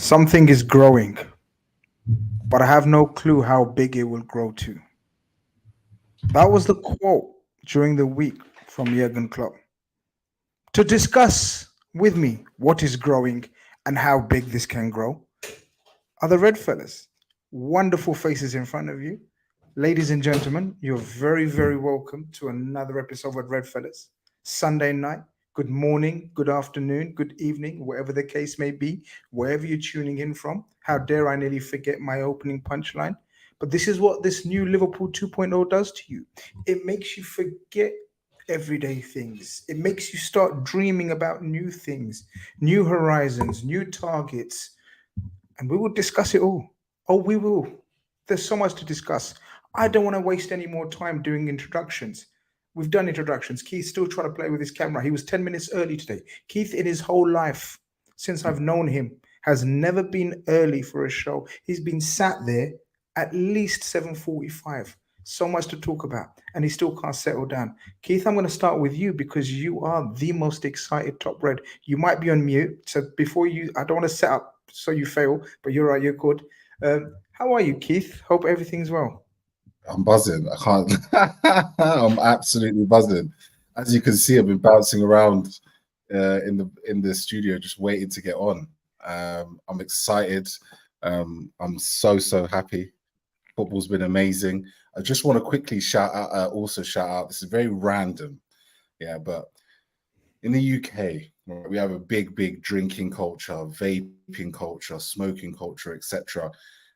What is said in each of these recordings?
Something is growing, but I have no clue how big it will grow to. That was the quote during the week from Jurgen Klopp. To discuss with me what is growing and how big this can grow are the Red Fellas. Wonderful faces in front of you. Ladies and gentlemen, you're very, very welcome to another episode of Red Fellas. Sunday night. Good morning, good afternoon, good evening, whatever the case may be, wherever you're tuning in from. How dare I nearly forget my opening punchline? But this is what this new Liverpool 2.0 does to you. It makes you forget everyday things. It makes you start dreaming about new things, new horizons, new targets, and we will discuss it all. Oh, we will. There's so much to discuss. I don't want to waste any more time doing introductions. We've done introductions. Keith's still trying to play with his camera. He was 10 minutes early today. Keith, in his whole life, since I've known him, has never been early for a show. He's been sat there at least 7:45. So much to talk about, and he still can't settle down. Keith, I'm going to start with you because you are the most excited top red. You might be on mute, so before you, I don't want to set up so you fail, but you're right, you're good. How are you, Keith? Hope everything's well. I'm buzzing. I can't. I'm absolutely buzzing. As you can see, I've been bouncing around in the studio, just waiting to get on. I'm excited. I'm so happy. Football's been amazing. I just want to quickly shout out. This is very random, yeah, but in the UK, we have a big drinking culture, vaping culture, smoking culture, etc.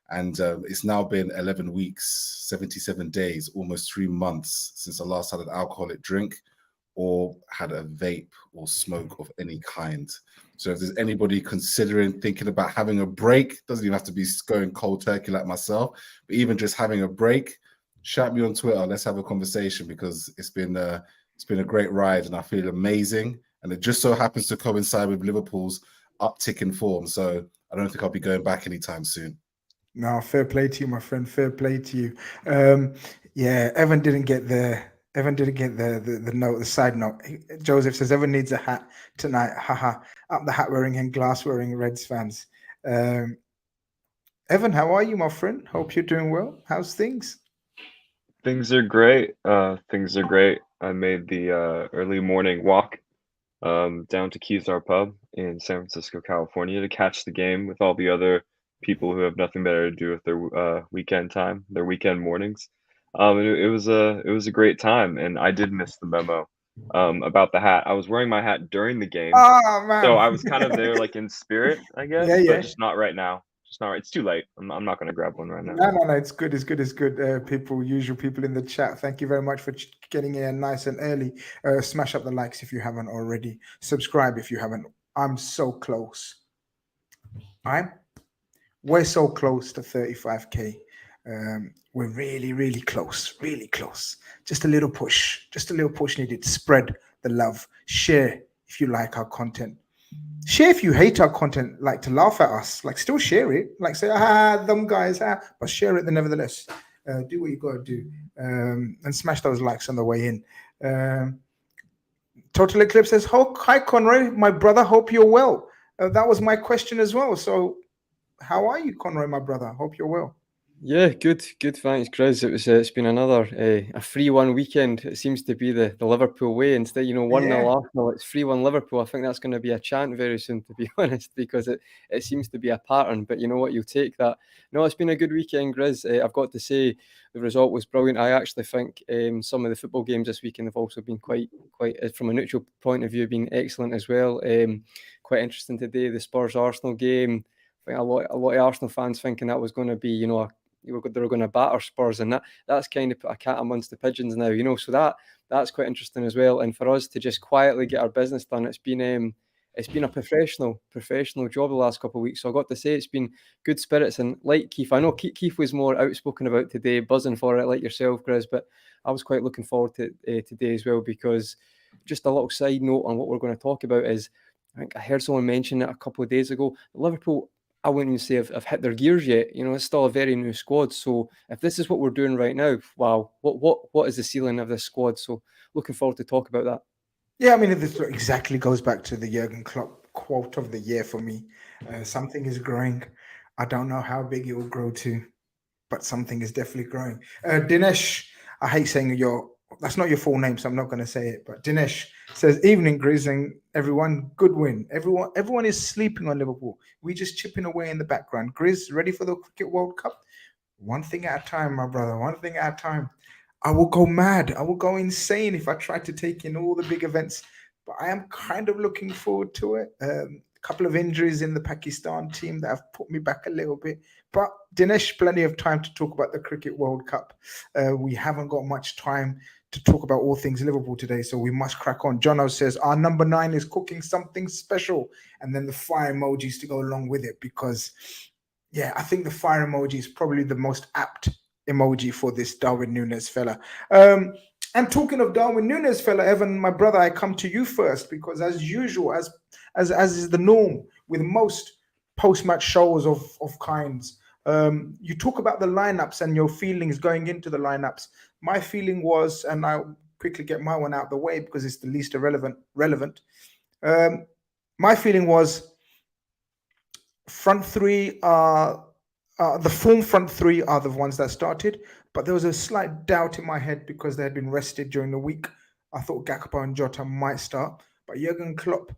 And it's now been 11 weeks, 77 days, almost 3 months since I last had an alcoholic drink or had a vape or smoke of any kind. So if there's anybody thinking about having a break, doesn't even have to be going cold turkey like myself, but even just having a break, shout me on Twitter. Let's have a conversation because it's been a great ride and I feel amazing. And it just so happens to coincide with Liverpool's uptick in form. So I don't think I'll be going back anytime soon. No, fair play to you, my friend. Fair play to you. Yeah, Evan didn't get the note, the side note. Joseph says Evan needs a hat tonight. Haha. Up the hat wearing and glass wearing Reds fans. Evan, how are you, my friend? Hope you're doing well. How's things? Things are great. Things are great. I made the early morning walk down to Keystar Pub in San Francisco, California, to catch the game with all the other people who have nothing better to do with their weekend time, their weekend mornings. It was a great time, and I did miss the memo about the hat. I was wearing my hat during the game, Oh man! so I was kind of there, like in spirit, I guess, Yeah. but just not right now. Just not right. It's too late. I'm not going to grab one right now. No. It's good. It's good. Usual people in the chat. Thank you very much for getting in nice and early. Smash up the likes if you haven't already. Subscribe if you haven't. I'm so close. We're so close to 35k. We're really close. Really close. Just a little push. Needed. Spread the love. Share if you like our content. Share if you hate our content, like to laugh at us, like still share it, like say, them guys, but share it nevertheless. Do what you got to do, and smash those likes on the way in. Total Eclipse says, hi Conroy, my brother, hope you're well. That was my question as well. So how are you, Conroy, my brother? Hope you're well. Yeah, good. Thanks, Chris. It's been another a 3-1 weekend. It seems to be the Liverpool way. Instead, 1-0 Arsenal, it's 3-1 Liverpool. I think that's going to be a chant very soon, to be honest, because it seems to be a pattern. But you know what? You'll take that. No, it's been a good weekend, Grizz. I've got to say the result was brilliant. I actually think some of the football games this weekend have also been quite from a neutral point of view, been excellent as well. Quite interesting today, the Spurs Arsenal game. I think a lot of Arsenal fans thinking that was going to be, they were going to batter Spurs, and that's kind of put a cat amongst the pigeons now, so that's quite interesting as well. And for us to just quietly get our business done, it's been a professional job the last couple of weeks. So I got to say it's been good spirits, and like Keith, I know Keith was more outspoken about today, buzzing for it like yourself, Grizz, but I was quite looking forward to today as well, because just a little side note on what we're going to talk about is, I think I heard someone mention it a couple of days ago, Liverpool, I wouldn't even say have hit their gears yet. It's still a very new squad. So if this is what we're doing right now, wow, what is the ceiling of this squad? So looking forward to talk about that. Yeah, I mean, this exactly goes back to the Jurgen Klopp quote of the year for me. Something is growing. I don't know how big it will grow to, but something is definitely growing. Dinesh, I hate saying that's not your full name, so I'm not going to say it. But Dinesh says, "Evening, Grizz, and everyone. Good win. Everyone is sleeping on Liverpool. We just chipping away in the background. Grizz, ready for the Cricket World Cup? One thing at a time, my brother. One thing at a time. I will go mad. I will go insane if I try to take in all the big events. But I am kind of looking forward to it. A couple of injuries in the Pakistan team that have put me back a little bit. But Dinesh, plenty of time to talk about the Cricket World Cup. We haven't got much time to talk about all things Liverpool today, so we must crack on. Jono says, our number 9 is cooking something special. And then the fire emojis to go along with it because, yeah, I think the fire emoji is probably the most apt emoji for this Darwin Nunez fella. And talking of Darwin Nunez fella, Evan, my brother, I come to you first because as usual, as is the norm with most post-match shows of kinds, you talk about the lineups and your feelings going into the lineups. My feeling was, and I'll quickly get my one out the way because it's the least relevant. My feeling was front three are the form front three are the ones that started, but there was a slight doubt in my head because they had been rested during the week. I thought Gakpo and Jota might start, but Jurgen Klopp,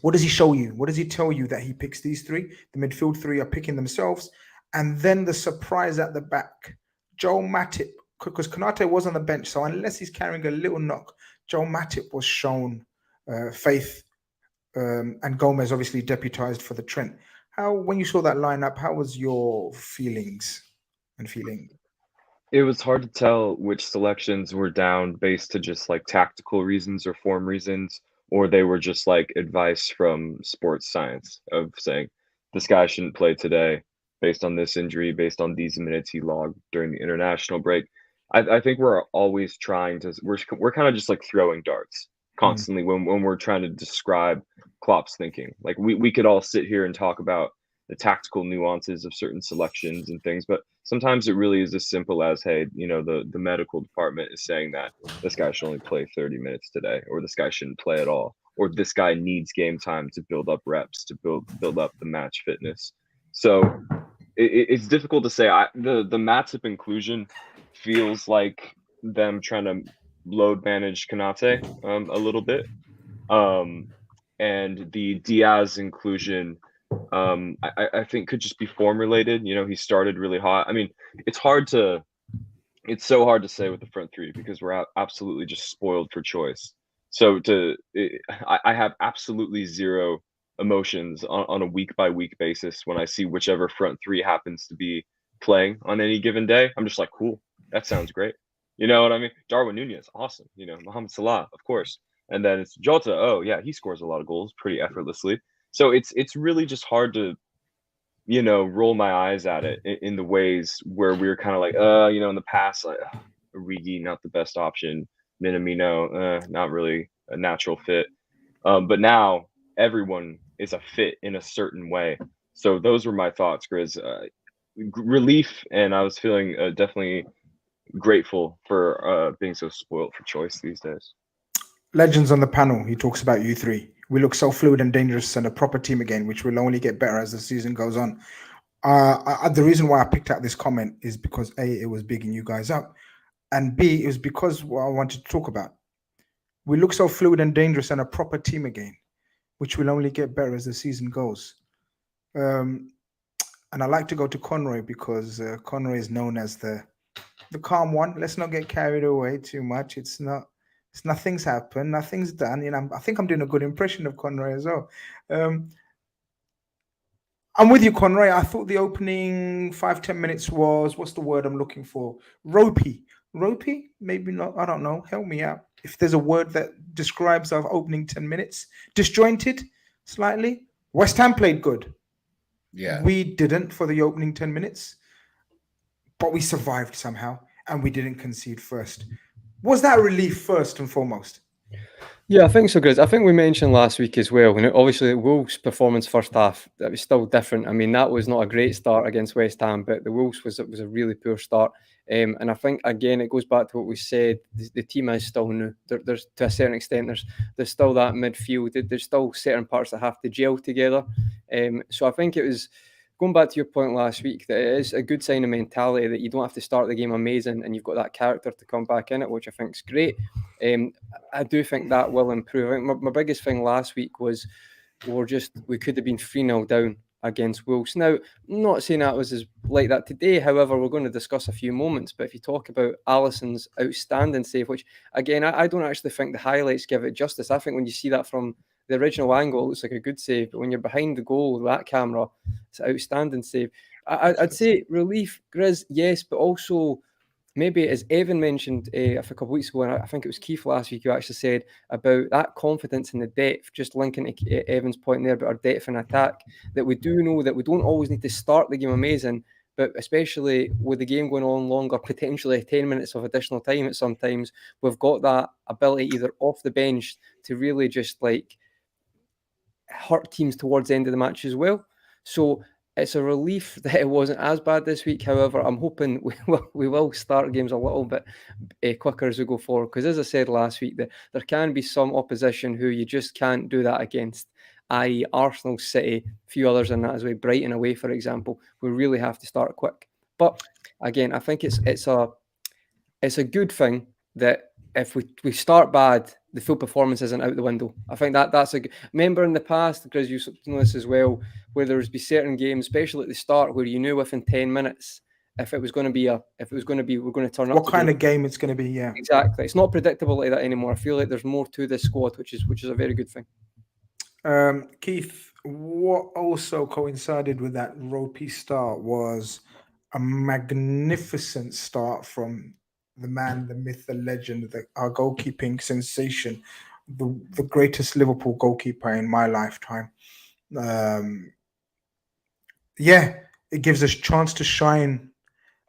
what does he show you? What does he tell you that he picks these three? The midfield three are picking themselves. And then the surprise at the back, Joel Matip, because Konate was on the bench. So unless he's carrying a little knock, Joel Matip was shown faith and Gomez obviously deputized for the Trent. When you saw that lineup, how was your feelings and feeling? It was hard to tell which selections were down based to just like tactical reasons or form reasons, or they were just like advice from sports science of saying this guy shouldn't play today based on this injury, based on these minutes he logged during the international break. I think we're always trying to, we're kind of just like throwing darts constantly when we're trying to describe Klopp's thinking. Like we could all sit here and talk about the tactical nuances of certain selections and things, but sometimes it really is as simple as, hey, you know, the medical department is saying that this guy should only play 30 minutes today, or this guy shouldn't play at all, or this guy needs game time to build up reps, to build up the match fitness. So it's difficult to say. The Matip inclusion feels like them trying to load manage Konate a little bit, and the Diaz inclusion I think could just be form related. You know, he started really hot. I mean, it's so hard to say with the front three because we're absolutely just spoiled for choice. So I have absolutely zero emotions on a week by week basis when I see whichever front three happens to be playing on any given day. I'm just like, cool, that sounds great. You know what I mean? Darwin Nunez, awesome. You know, Mohamed Salah, of course. And then it's Jota. Oh yeah, he scores a lot of goals pretty effortlessly. So it's really just hard to, you know, roll my eyes at it in the ways where we're kind of like, you know, in the past, like Origi, not the best option. Minamino, not really a natural fit. But now everyone is a fit in a certain way. So those were my thoughts, Grizz. Relief, and I was feeling definitely grateful for being so spoiled for choice these days. Legends on the panel, he talks about you three. We look so fluid and dangerous and a proper team again, which will only get better as the season goes on. The reason why I picked out this comment is because A, it was bigging you guys up, and B, it was because what I wanted to talk about. We look so fluid and dangerous and a proper team again, which will only get better as the season goes. And I like to go to Conroy because Conroy is known as the calm one. Let's not get carried away too much. Nothing's happened, nothing's done. You know, I think I'm doing a good impression of Conroy as well. I'm with you, Conroy. I thought the opening 5-10 minutes was, what's the word I'm looking for? Ropey? Maybe not. I don't know. Help me out. If there's a word that describes our opening 10 minutes, disjointed slightly. West Ham played good. Yeah. We didn't for the opening 10 minutes, but we survived somehow and we didn't concede first. Was that a relief first and foremost? Yeah, I think so, Grizz. I think we mentioned last week as well, and obviously Wolves' performance first half, that was still different. I mean, that was not a great start against West Ham, but the Wolves was a really poor start. And I think, again, it goes back to what we said. The team is still new. There's to a certain extent, there's still that midfield. There's still certain parts that have to gel together. So I think it was, going back to your point last week, that it is a good sign of mentality that you don't have to start the game amazing and you've got that character to come back in it, which I think is great. I do think that will improve. I think my biggest thing last week was we could have been 3-0 down against Wolves. Now, I'm not saying that was as like that today. However, we're going to discuss a few moments. But if you talk about Alisson's outstanding save, which again, I don't actually think the highlights give it justice. I think when you see that from the original angle, it looks like a good save. But when you're behind the goal with that camera, it's an outstanding save. I'd say relief, Grizz, yes, but also maybe, as Evan mentioned a couple of weeks ago, and I think it was Keith last week, who actually said about that confidence in the depth, just linking to Evan's point there about our depth in attack, that we do know that we don't always need to start the game amazing, but especially with the game going on longer, potentially 10 minutes of additional time at sometimes, we've got that ability either off the bench to really just like hurt teams towards the end of the match as well. So it's a relief that it wasn't as bad this week. However, I'm hoping we will start games a little bit quicker as we go forward. Because as I said last week, that there can be some opposition who you just can't do that against, i.e. Arsenal, City, a few others in that as well, Brighton away, for example. We really have to start quick. But again, I think it's a good thing that if we start bad, the full performance isn't out the window. I think that's a good. Remember in the past, because you know this as well, where there would be certain games, especially at the start, where you knew within 10 minutes if it was going to be we're going to turn up. What kind of game it's going to be? Yeah, exactly. It's not predictable like that anymore. I feel like there's more to this squad, which is a very good thing. Keith, what also coincided with that ropey start was a magnificent start from the man, the myth, the legend, our goalkeeping sensation, the greatest Liverpool goalkeeper in my lifetime. Yeah, it gives us a chance to shine.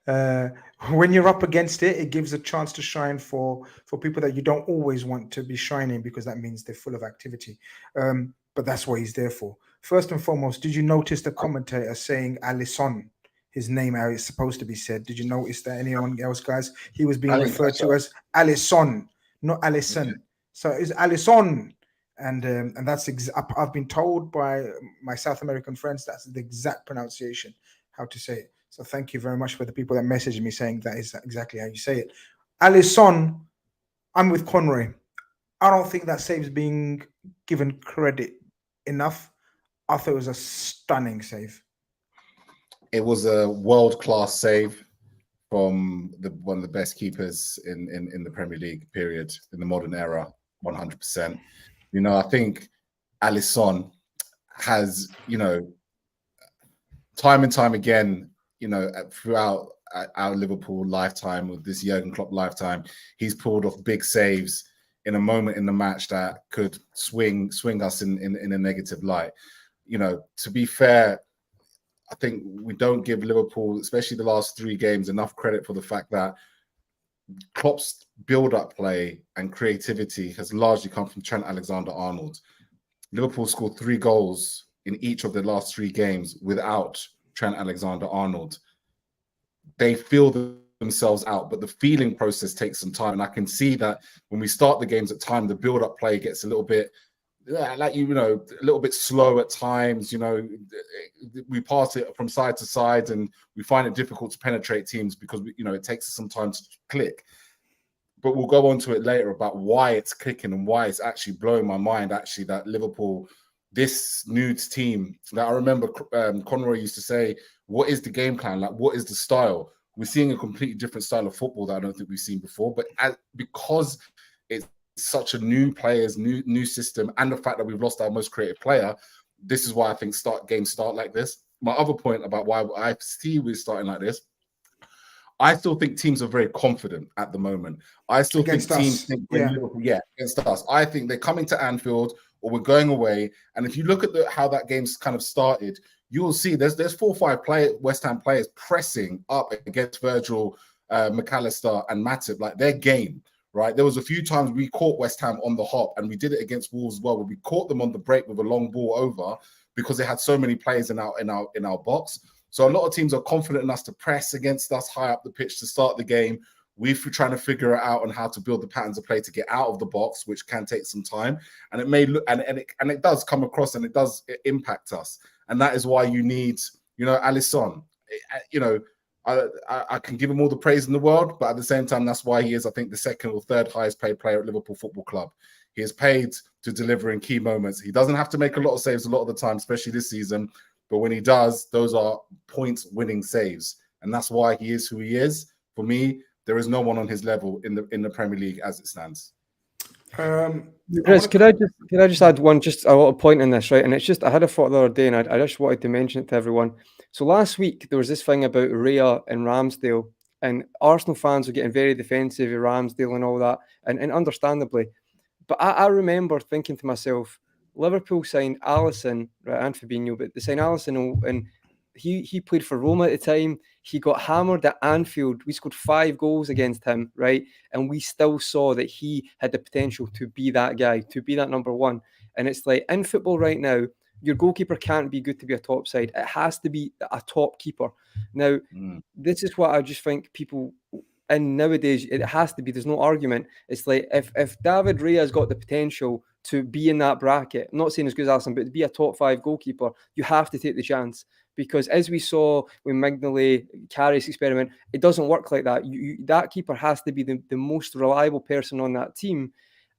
When you're up against it, it gives a chance to shine for people that you don't always want to be shining, because that means they're full of activity. But that's what he's there for. First and foremost, did you notice the commentator saying Alisson? His name, how it's supposed to be said. Did you notice that? Anyone else, guys? He was being referred to as Alisson, not Alisson. Okay. So it's Alisson, and that's I've been told by my South American friends that's the exact pronunciation, how to say it. So thank you very much for the people that messaged me saying that is exactly how you say it. Alisson, I'm with Conroy. I don't think that save's being given credit enough. I thought it was a stunning save. It was a world-class save from one of the best keepers in the Premier League, period, in the modern era, 100%. You know, I think Alisson has, you know, time and time again, you know, throughout our Liverpool lifetime, with this Jurgen Klopp lifetime, he's pulled off big saves in a moment in the match that could swing us in a negative light. You know, to be fair, I think we don't give Liverpool, especially the last 3 games, enough credit for the fact that Klopp's build-up play and creativity has largely come from Trent Alexander-Arnold. Liverpool scored 3 goals in each of the last 3 games without Trent Alexander-Arnold. They feel themselves out, but the feeling process takes some time. And I can see that when we start the games at time, the build-up play gets a little bit, like, you know, a little bit slow at times. You know, we pass it from side to side and we find it difficult to penetrate teams because, you know, it takes us some time to click. But we'll go on to it later about why it's clicking and why it's actually blowing my mind, actually, that Liverpool, this new team, that I remember Conroy used to say, what is the game plan? Like, what is the style? We're seeing a completely different style of football that I don't think we've seen before. But because it's such a new players, new system, and the fact that we've lost our most creative player, this is why I think games start like this. My other point about why I see we're starting like this, I still think teams are very confident at the moment. I still think teams think, against us. I think they're coming to Anfield or we're going away. And if you look at how that game's kind of started, you will see there's 4 or 5 West Ham players pressing up against Virgil, McAllister, and Matip, like their game. Right, there was a few times we caught West Ham on the hop, and we did it against Wolves as well, where we caught them on the break with a long ball over because they had so many players in our box. So a lot of teams are confident enough to press against us high up the pitch to start the game. We're trying to figure it out on how to build the patterns of play to get out of the box, which can take some time. And it may look, and it does come across, and it does impact us. And that is why you need, Alisson. I can give him all the praise in the world, but at the same time, that's why he is, I think, the second or third highest paid player at Liverpool Football Club. He is paid to deliver in key moments. He doesn't have to make a lot of saves a lot of the time, especially this season. But when he does, those are point-winning saves, and that's why he is who he is. For me, there is no one on his level in the Premier League as it stands. Chris, could I just add one, just a little point in this, right? And it's just, I had a thought the other day, and I just wanted to mention it to everyone. So last week there was this thing about Raya and Ramsdale, and Arsenal fans were getting very defensive of Ramsdale and all that, and understandably. But I remember thinking to myself, Liverpool signed Alisson, right, and Fabinho, but they signed Alisson, and he played for Roma at the time. He got hammered at Anfield. We scored 5 goals against him, right? And we still saw that he had the potential to be that guy, to be that number one. And it's like, in football right now, your goalkeeper can't be good to be a top side. It has to be a top keeper. Now, this is what I just think people, and nowadays, it has to be, there's no argument. It's like, if David Raya has got the potential to be in that bracket, I'm not saying as good as Alisson, but to be a top 5 goalkeeper, you have to take the chance. Because as we saw with Mignolet, Karius experiment, it doesn't work like that. That keeper has to be the most reliable person on that team.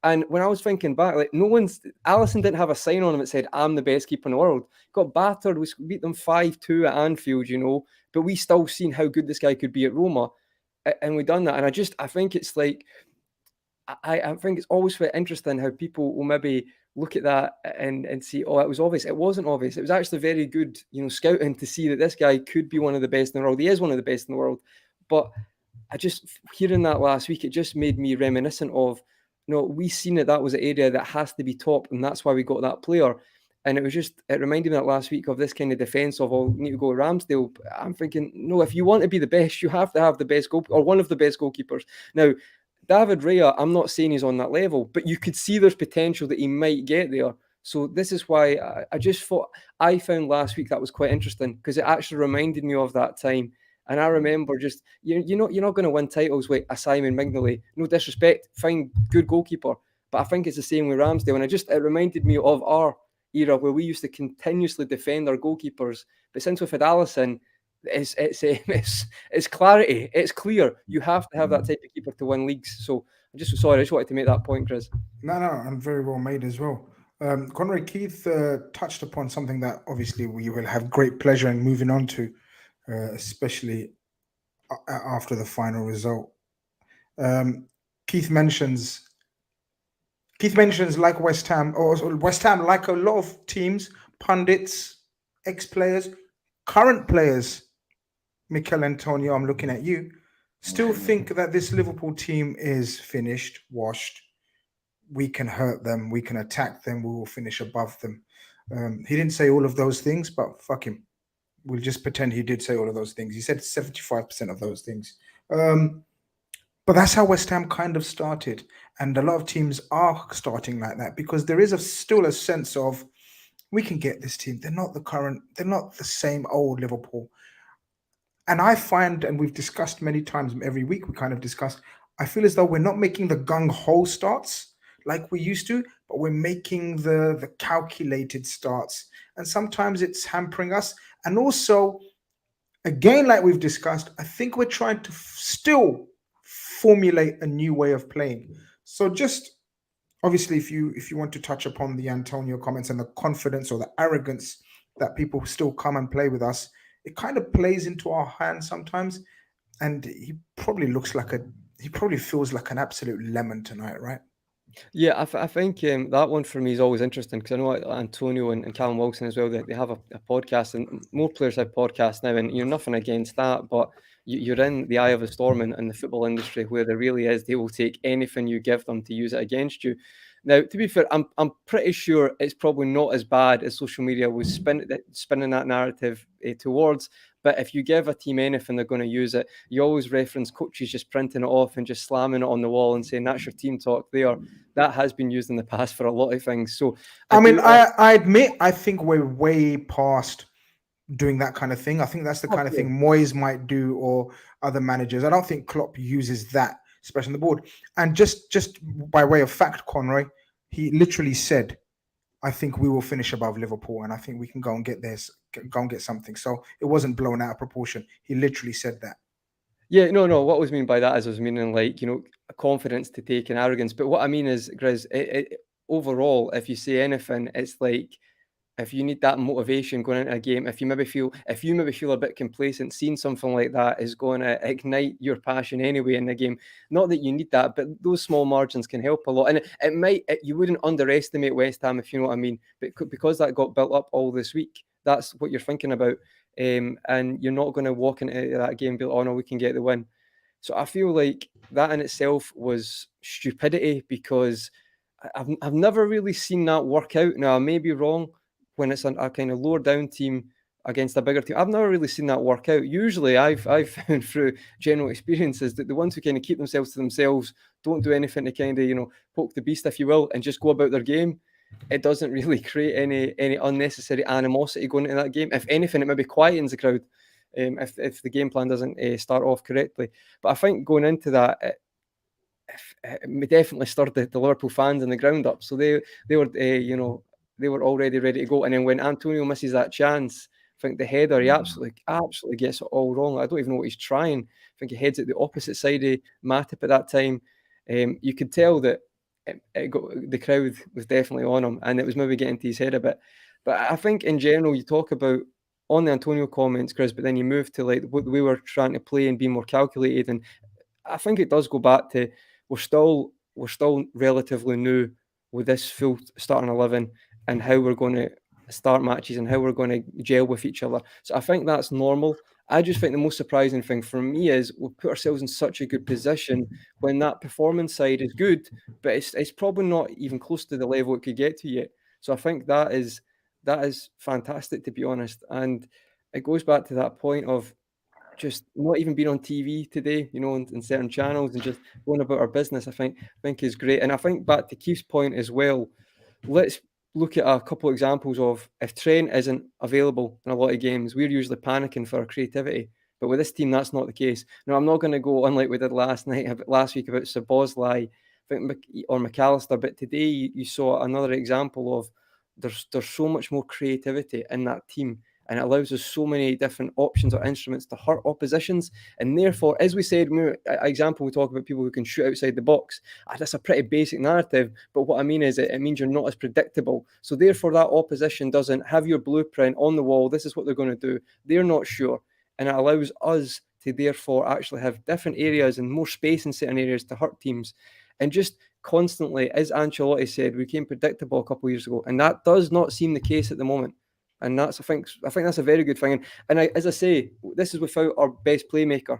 And when I was thinking back, like, Alisson didn't have a sign on him that said, I'm the best keeper in the world. Got battered. We beat them 5-2 at Anfield, but we still seen how good this guy could be at Roma. And we done that. And I think it's like, I think it's always very interesting how people will maybe look at that and see, oh, it was obvious. It wasn't obvious. It was actually very good, scouting to see that this guy could be one of the best in the world. He is one of the best in the world. But I just, hearing that last week, it just made me reminiscent of, we seen that was an area that has to be top, and that's why we got that player. And it reminded me that last week of this kind of defence of, we need to go with Ramsdale. I'm thinking, no, if you want to be the best, you have to have the best or one of the best goalkeepers. Now, David Raya, I'm not saying he's on that level, but you could see there's potential that he might get there. So this is why I just thought, I found last week that was quite interesting, because it actually reminded me of that time. And I remember just, you're not going to win titles with a Simon Mignolet. No disrespect, fine, good goalkeeper. But I think it's the same with Ramsdale. And it reminded me of our era where we used to continuously defend our goalkeepers. But since we've had Alisson, it's clarity. It's clear. You have to have that type of keeper to win leagues. So I just wanted to make that point, Chris. No, and very well made as well. Conrad, Keith touched upon something that obviously we will have great pleasure in moving on to, especially after the final result. Keith mentions like West Ham, or West Ham, like a lot of teams, pundits, ex-players, current players. Mikel Antonio, I'm looking at you. Still think that this Liverpool team is finished, washed. We can hurt them. We can attack them. We will finish above them. He didn't say all of those things, but fuck him. We'll just pretend he did say all of those things. He said 75% of those things. But that's how West Ham kind of started. And a lot of teams are starting like that, because there is still a sense of, we can get this team. They're not the same old Liverpool. And I find, and we've discussed many times, every week we kind of discuss, I feel as though we're not making the gung-ho starts like we used to, but we're making the calculated starts. And sometimes it's hampering us. And also, again, like we've discussed, I think we're trying to still formulate a new way of playing. So just, obviously, if you want to touch upon the Antonio comments and the confidence or the arrogance that people still come and play with us, it kind of plays into our hands sometimes. And he probably feels like an absolute lemon tonight, right? Yeah, I think that one for me is always interesting, because I know Antonio and Callum Wilson as well, they have a podcast, and more players have podcasts now, and you're nothing against that, but you're in the eye of the storm in the football industry, where there really is, they will take anything you give them to use it against you. Now, to be fair, I'm pretty sure it's probably not as bad as social media was spinning that narrative towards. But if you give a team anything, they're going to use it. You always reference coaches just printing it off and just slamming it on the wall and saying that's your team talk there. That has been used in the past for a lot of things. So I admit, I think we're way past doing that kind of thing. I think that's the kind of thing Moyes might do, or other managers. I don't think Klopp uses that, especially on the board. And just by way of fact, Conroy, he literally said, I think we will finish above Liverpool, and I think we can go and get this, go and get something. So it wasn't blown out of proportion. He literally said that. Yeah, no. What I was meaning by that is I was meaning like, confidence to take and arrogance. But what I mean is, Grizz, overall, if you say anything, it's like, if you need that motivation going into a game, if you maybe feel a bit complacent, seeing something like that is going to ignite your passion anyway in the game. Not that you need that, but those small margins can help a lot. And you wouldn't underestimate West Ham, if you know what I mean, but because that got built up all this week, that's what you're thinking about. And you're not going to walk into that game and be like, oh no, we can get the win. So I feel like that in itself was stupidity, because I've never really seen that work out. Now, I may be wrong. When it's a kind of lower down team against a bigger team, I've never really seen that work out. Usually I've found through general experiences that the ones who kind of keep themselves to themselves, don't do anything to kind of, poke the beast, if you will, and just go about their game, it doesn't really create any unnecessary animosity going into that game. If anything, it maybe quietens the crowd if the game plan doesn't start off correctly. But I think going into that, it definitely stirred the Liverpool fans in the ground up. So they were, they were already ready to go. And then when Antonio misses that chance, I think the header, he absolutely gets it all wrong. I don't even know what he's trying. I think he heads at the opposite side of Matip at that time. You could tell that the crowd was definitely on him, and it was maybe getting to his head a bit. But I think in general, you talk about on the Antonio comments, Chris, but then you move to like what we were trying to play and be more calculated. And I think it does go back to we're still relatively new with this full starting 11 and how we're going to start matches and how we're going to gel with each other. So I think that's normal. I just think the most surprising thing for me is we put ourselves in such a good position when that performance side is good, but it's probably not even close to the level it could get to yet. So I think that is fantastic, to be honest. And it goes back to that point of just not even being on TV today, in certain channels, and just going about our business, I think is great. And I think back to Keith's point as well, let's look at a couple of examples of if Trent isn't available in a lot of games, we're usually panicking for our creativity. But with this team, that's not the case. Now, I'm not going to go unlike we did last week about Szoboszlai, or McAllister, but today you saw another example of there's so much more creativity in that team, and it allows us so many different options or instruments to hurt oppositions. And therefore, as we said, an example, we talk about people who can shoot outside the box. That's a pretty basic narrative, but what I mean is it means you're not as predictable. So therefore, that opposition doesn't have your blueprint on the wall. This is what they're going to do. They're not sure. And it allows us to therefore actually have different areas and more space in certain areas to hurt teams. And just constantly, as Ancelotti said, we became predictable a couple of years ago. And that does not seem the case at the moment. And I think that's a very good thing. And as I say, this is without our best playmaker,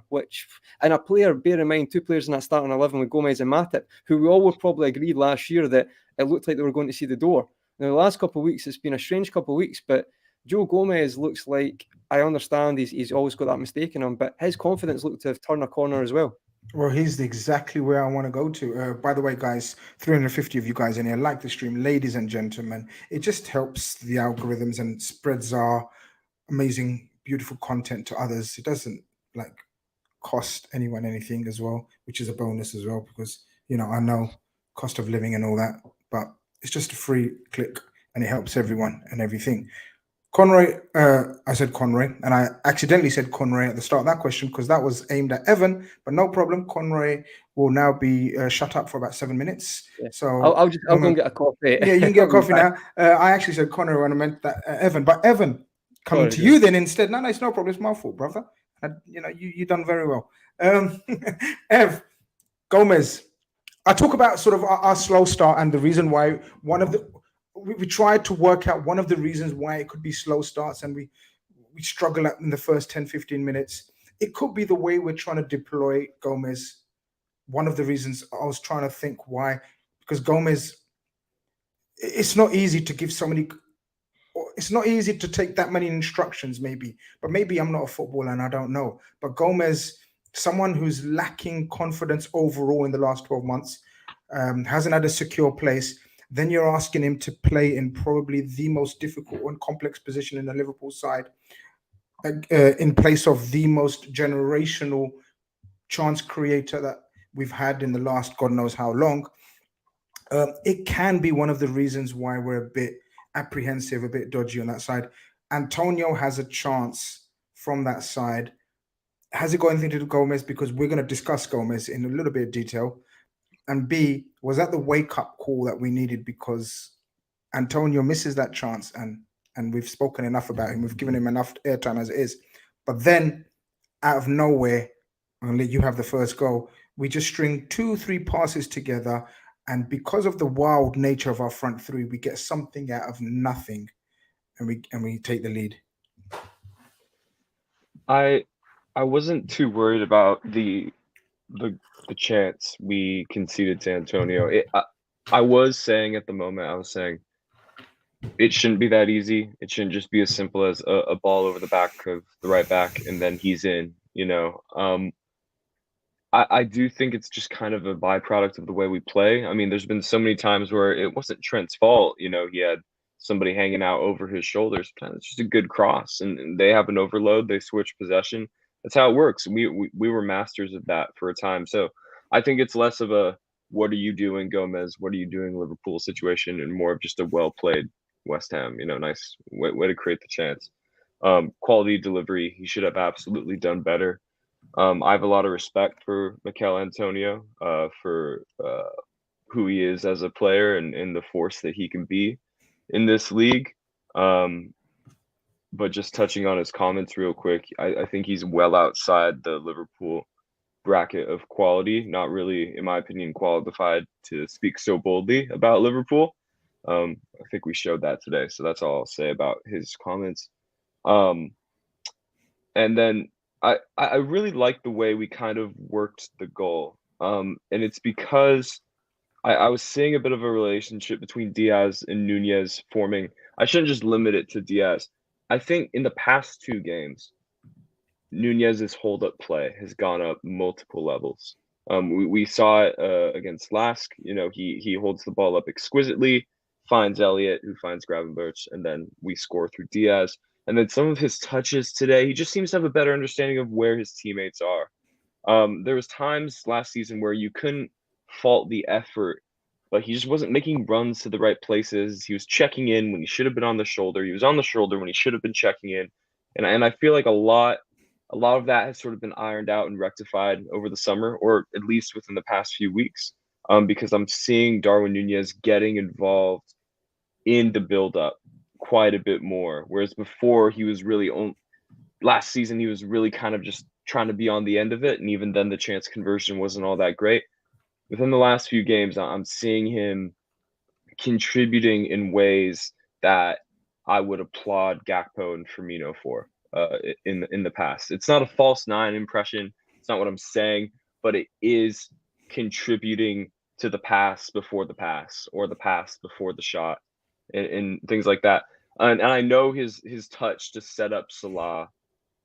and a player, bear in mind, two players in that starting 11 with Gomez and Matip, who we all would probably agree last year that it looked like they were going to see the door. Now, the last couple of weeks, it's been a strange couple of weeks, but Joe Gomez looks like, I understand he's always got that mistake in him, but his confidence looked to have turned a corner as well. Well, he's exactly where I want to go to. By the way, guys, 350 of you guys in here like the stream, ladies and gentlemen. It just helps the algorithms and spreads our amazing, beautiful content to others. It doesn't cost anyone anything as well, which is a bonus as well, because I know cost of living and all that, but it's just a free click and it helps everyone and everything. Conroy, I said Conroy, and I accidentally said Conroy at the start of that question because that was aimed at Evan, but no problem. Conroy will now be shut up for about 7 minutes. Yeah. So I'll go and get a coffee. Yeah, you can get a coffee now. I actually said Conroy when I meant that Evan, but Evan, coming to you then instead. No, it's no problem. It's my fault, brother. You done very well. Ev, Gomez. I talk about sort of our slow start and the reason why we tried to work out one of the reasons why it could be slow starts and we struggle in the first 10, 15 minutes. It could be the way we're trying to deploy Gomez. One of the reasons I was trying to think why, because Gomez, it's not easy to give so many, it's not easy to take that many instructions but maybe I'm not a footballer and I don't know. But Gomez, someone who's lacking confidence overall in the last 12 months, hasn't had a secure place. Then you're asking him to play in probably the most difficult and complex position in the Liverpool side. in place of the most generational chance creator that we've had in the last God knows how long, it can be one of the reasons why we're a bit apprehensive, a bit dodgy on that side. Antonio has a chance from that side. Has it got anything to do with Gomez? Because we're going to discuss Gomez in a little bit of detail. And B, was that the wake-up call that we needed? Because Antonio misses that chance, and we've spoken enough about him. We've given him enough airtime as it is. But then, out of nowhere, I'm going to let you have the first goal. We just string 2-3 passes together, and because of the wild nature of our front three, we get something out of nothing, and we take the lead. I wasn't too worried about the chance we conceded to Antonio. I was saying at the moment, I was saying it shouldn't be that easy. It shouldn't just be as simple as a ball over the back of the right back and then he's in, you know. I do think it's just kind of a byproduct of the way we play. I mean, there's been so many times where it wasn't Trent's fault, you know, he had somebody hanging out over his shoulders. It's just a good cross, and they have an overload, they switch possession. That's how it works. We were masters of that for a time. So I think it's less of a what are you doing, Gomez? What are you doing, Liverpool situation, and more of just a well played West Ham. You know, nice way to create the chance. Quality delivery. He should have absolutely done better. I have a lot of respect for Mikel Antonio, for who he is as a player and the force that he can be in this league. But just touching on his comments real quick, I think he's well outside the Liverpool bracket of quality, not really, in my opinion, qualified to speak so boldly about Liverpool. I think we showed that today, so that's all I'll say about his comments. And then I really like the way we kind of worked the goal. And it's because I was seeing a bit of a relationship between Diaz and Nunez forming. I shouldn't just limit it to Diaz. I think in the past 2 games, Nunez's hold-up play has gone up multiple levels. We saw it against Lask. You know, he holds the ball up exquisitely, finds Elliott, who finds Gravenberch, and then we score through Diaz. And then some of his touches today, he just seems to have a better understanding of where his teammates are. There was times last season where you couldn't fault the effort, but he just wasn't making runs to the right places. He was checking in when he should have been on the shoulder. He was on the shoulder when he should have been checking in. And I feel like a lot of that has sort of been ironed out and rectified over the summer, or at least within the past few weeks, because I'm seeing Darwin Nunez getting involved in the buildup quite a bit more. Whereas before he was really last season, he was really kind of just trying to be on the end of it. And even then the chance conversion wasn't all that great. Within the last few games, I'm seeing him contributing in ways that I would applaud Gakpo and Firmino for in the past. It's not a false 9 impression. It's not what I'm saying, but it is contributing to the pass before the pass, or the pass before the shot, and things like that. And I know his touch to set up Salah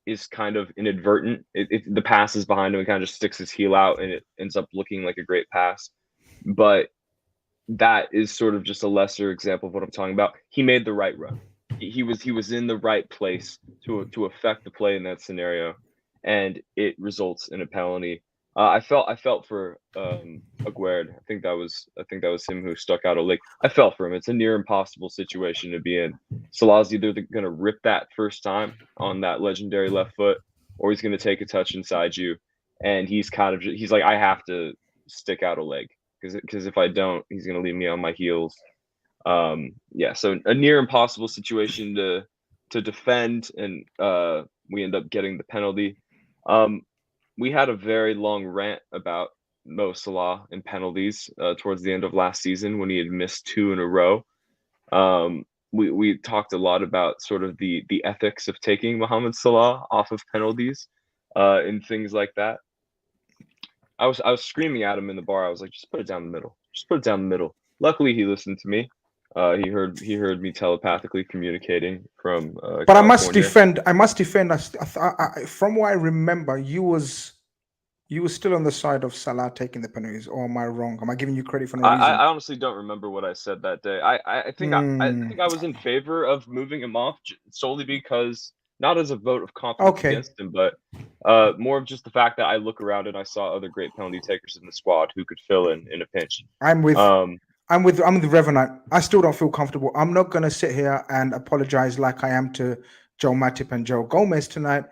is kind of inadvertent. The pass is behind him and kind of just sticks his heel out, and it ends up looking like a great pass. But that is sort of just a lesser example of what I'm talking about. He made the right run. He was in the right place to affect the play in that scenario, and it results in a penalty. I felt for Aguerd. I think that was him who stuck out a leg. I felt for him. It's a near impossible situation to be in. Salah's either going to rip that first time on that legendary left foot, or he's going to take a touch inside you, and he's like, I have to stick out a leg, because if I don't, he's going to leave me on my heels. So a near impossible situation to defend, and we end up getting the penalty. We had a very long rant about Mo Salah and penalties towards the end of last season when he had missed 2 in a row. We talked a lot about sort of the ethics of taking Mohamed Salah off of penalties and things like that. I was screaming at him in the bar. I was like, just put it down the middle. Just put it down the middle. Luckily, he listened to me. He heard me telepathically communicating from. But California. I must defend. From what I remember, you was still on the side of Salah taking the penalties, or am I wrong? Am I giving you credit for no reason? I honestly don't remember what I said that day. I think I was in favor of moving him off solely because not as a vote of confidence Okay. against him, but more of just the fact that I look around and I saw other great penalty takers in the squad who could fill in a pinch. I'm with Revenant. I still don't feel comfortable. I'm not going to sit here and apologize like I am to Joe Matip and Joe Gomez tonight.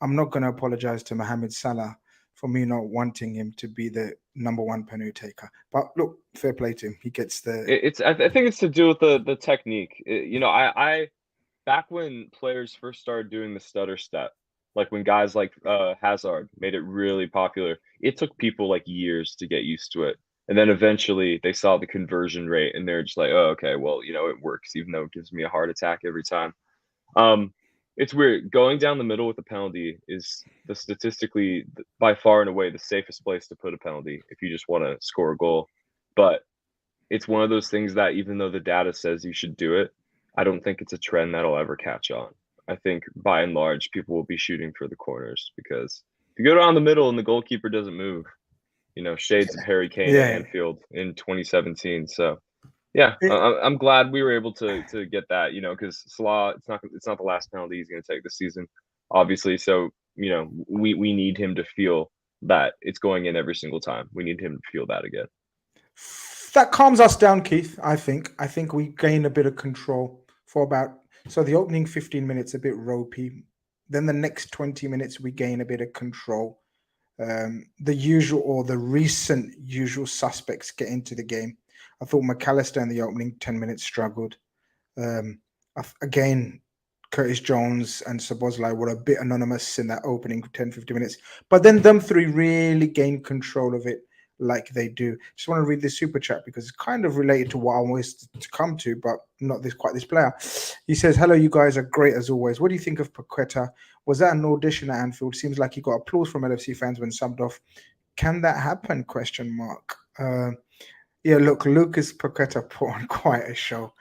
I'm not going to apologize to Mohamed Salah for me not wanting him to be the number one penalty taker. But look, fair play to him. He gets the. I think it's to do with the technique. I back when players first started doing the stutter step, like when guys like Hazard made it really popular, it took people like years to get used to it. And then eventually they saw the conversion rate and they're just like, oh, okay, well, it works, even though it gives me a heart attack every time. It's weird. Going down the middle with a penalty is statistically by far and away the safest place to put a penalty if you just want to score a goal. But it's one of those things that even though the data says you should do it, I don't think it's a trend that'll ever catch on. I think by and large, people will be shooting for the corners because if you go down the middle and the goalkeeper doesn't move, shades of Harry Kane at Anfield in 2017. So, yeah, I'm glad we were able to get that, because Salah, it's not the last penalty he's going to take this season, obviously. So, we need him to feel that it's going in every single time. We need him to feel that again. That calms us down, Keith. I think we gain a bit of control for so the opening 15 minutes a bit ropey. Then the next 20 minutes we gain a bit of control. The usual or the recent usual suspects get into the game. I thought McAllister in the opening 10 minutes struggled. Again, Curtis Jones and Szoboszlai were a bit anonymous in that opening 10-15 minutes. But then them three really gained control of it like they do. Just want to read this super chat because it's kind of related to what I was to come to, but not this player. He says, hello, you guys are great as always. What do you think of Paqueta? Was that an audition at Anfield? Seems like he got applause from LFC fans when subbed off. Can that happen? ? Yeah, look, Lucas Paqueta put on quite a show.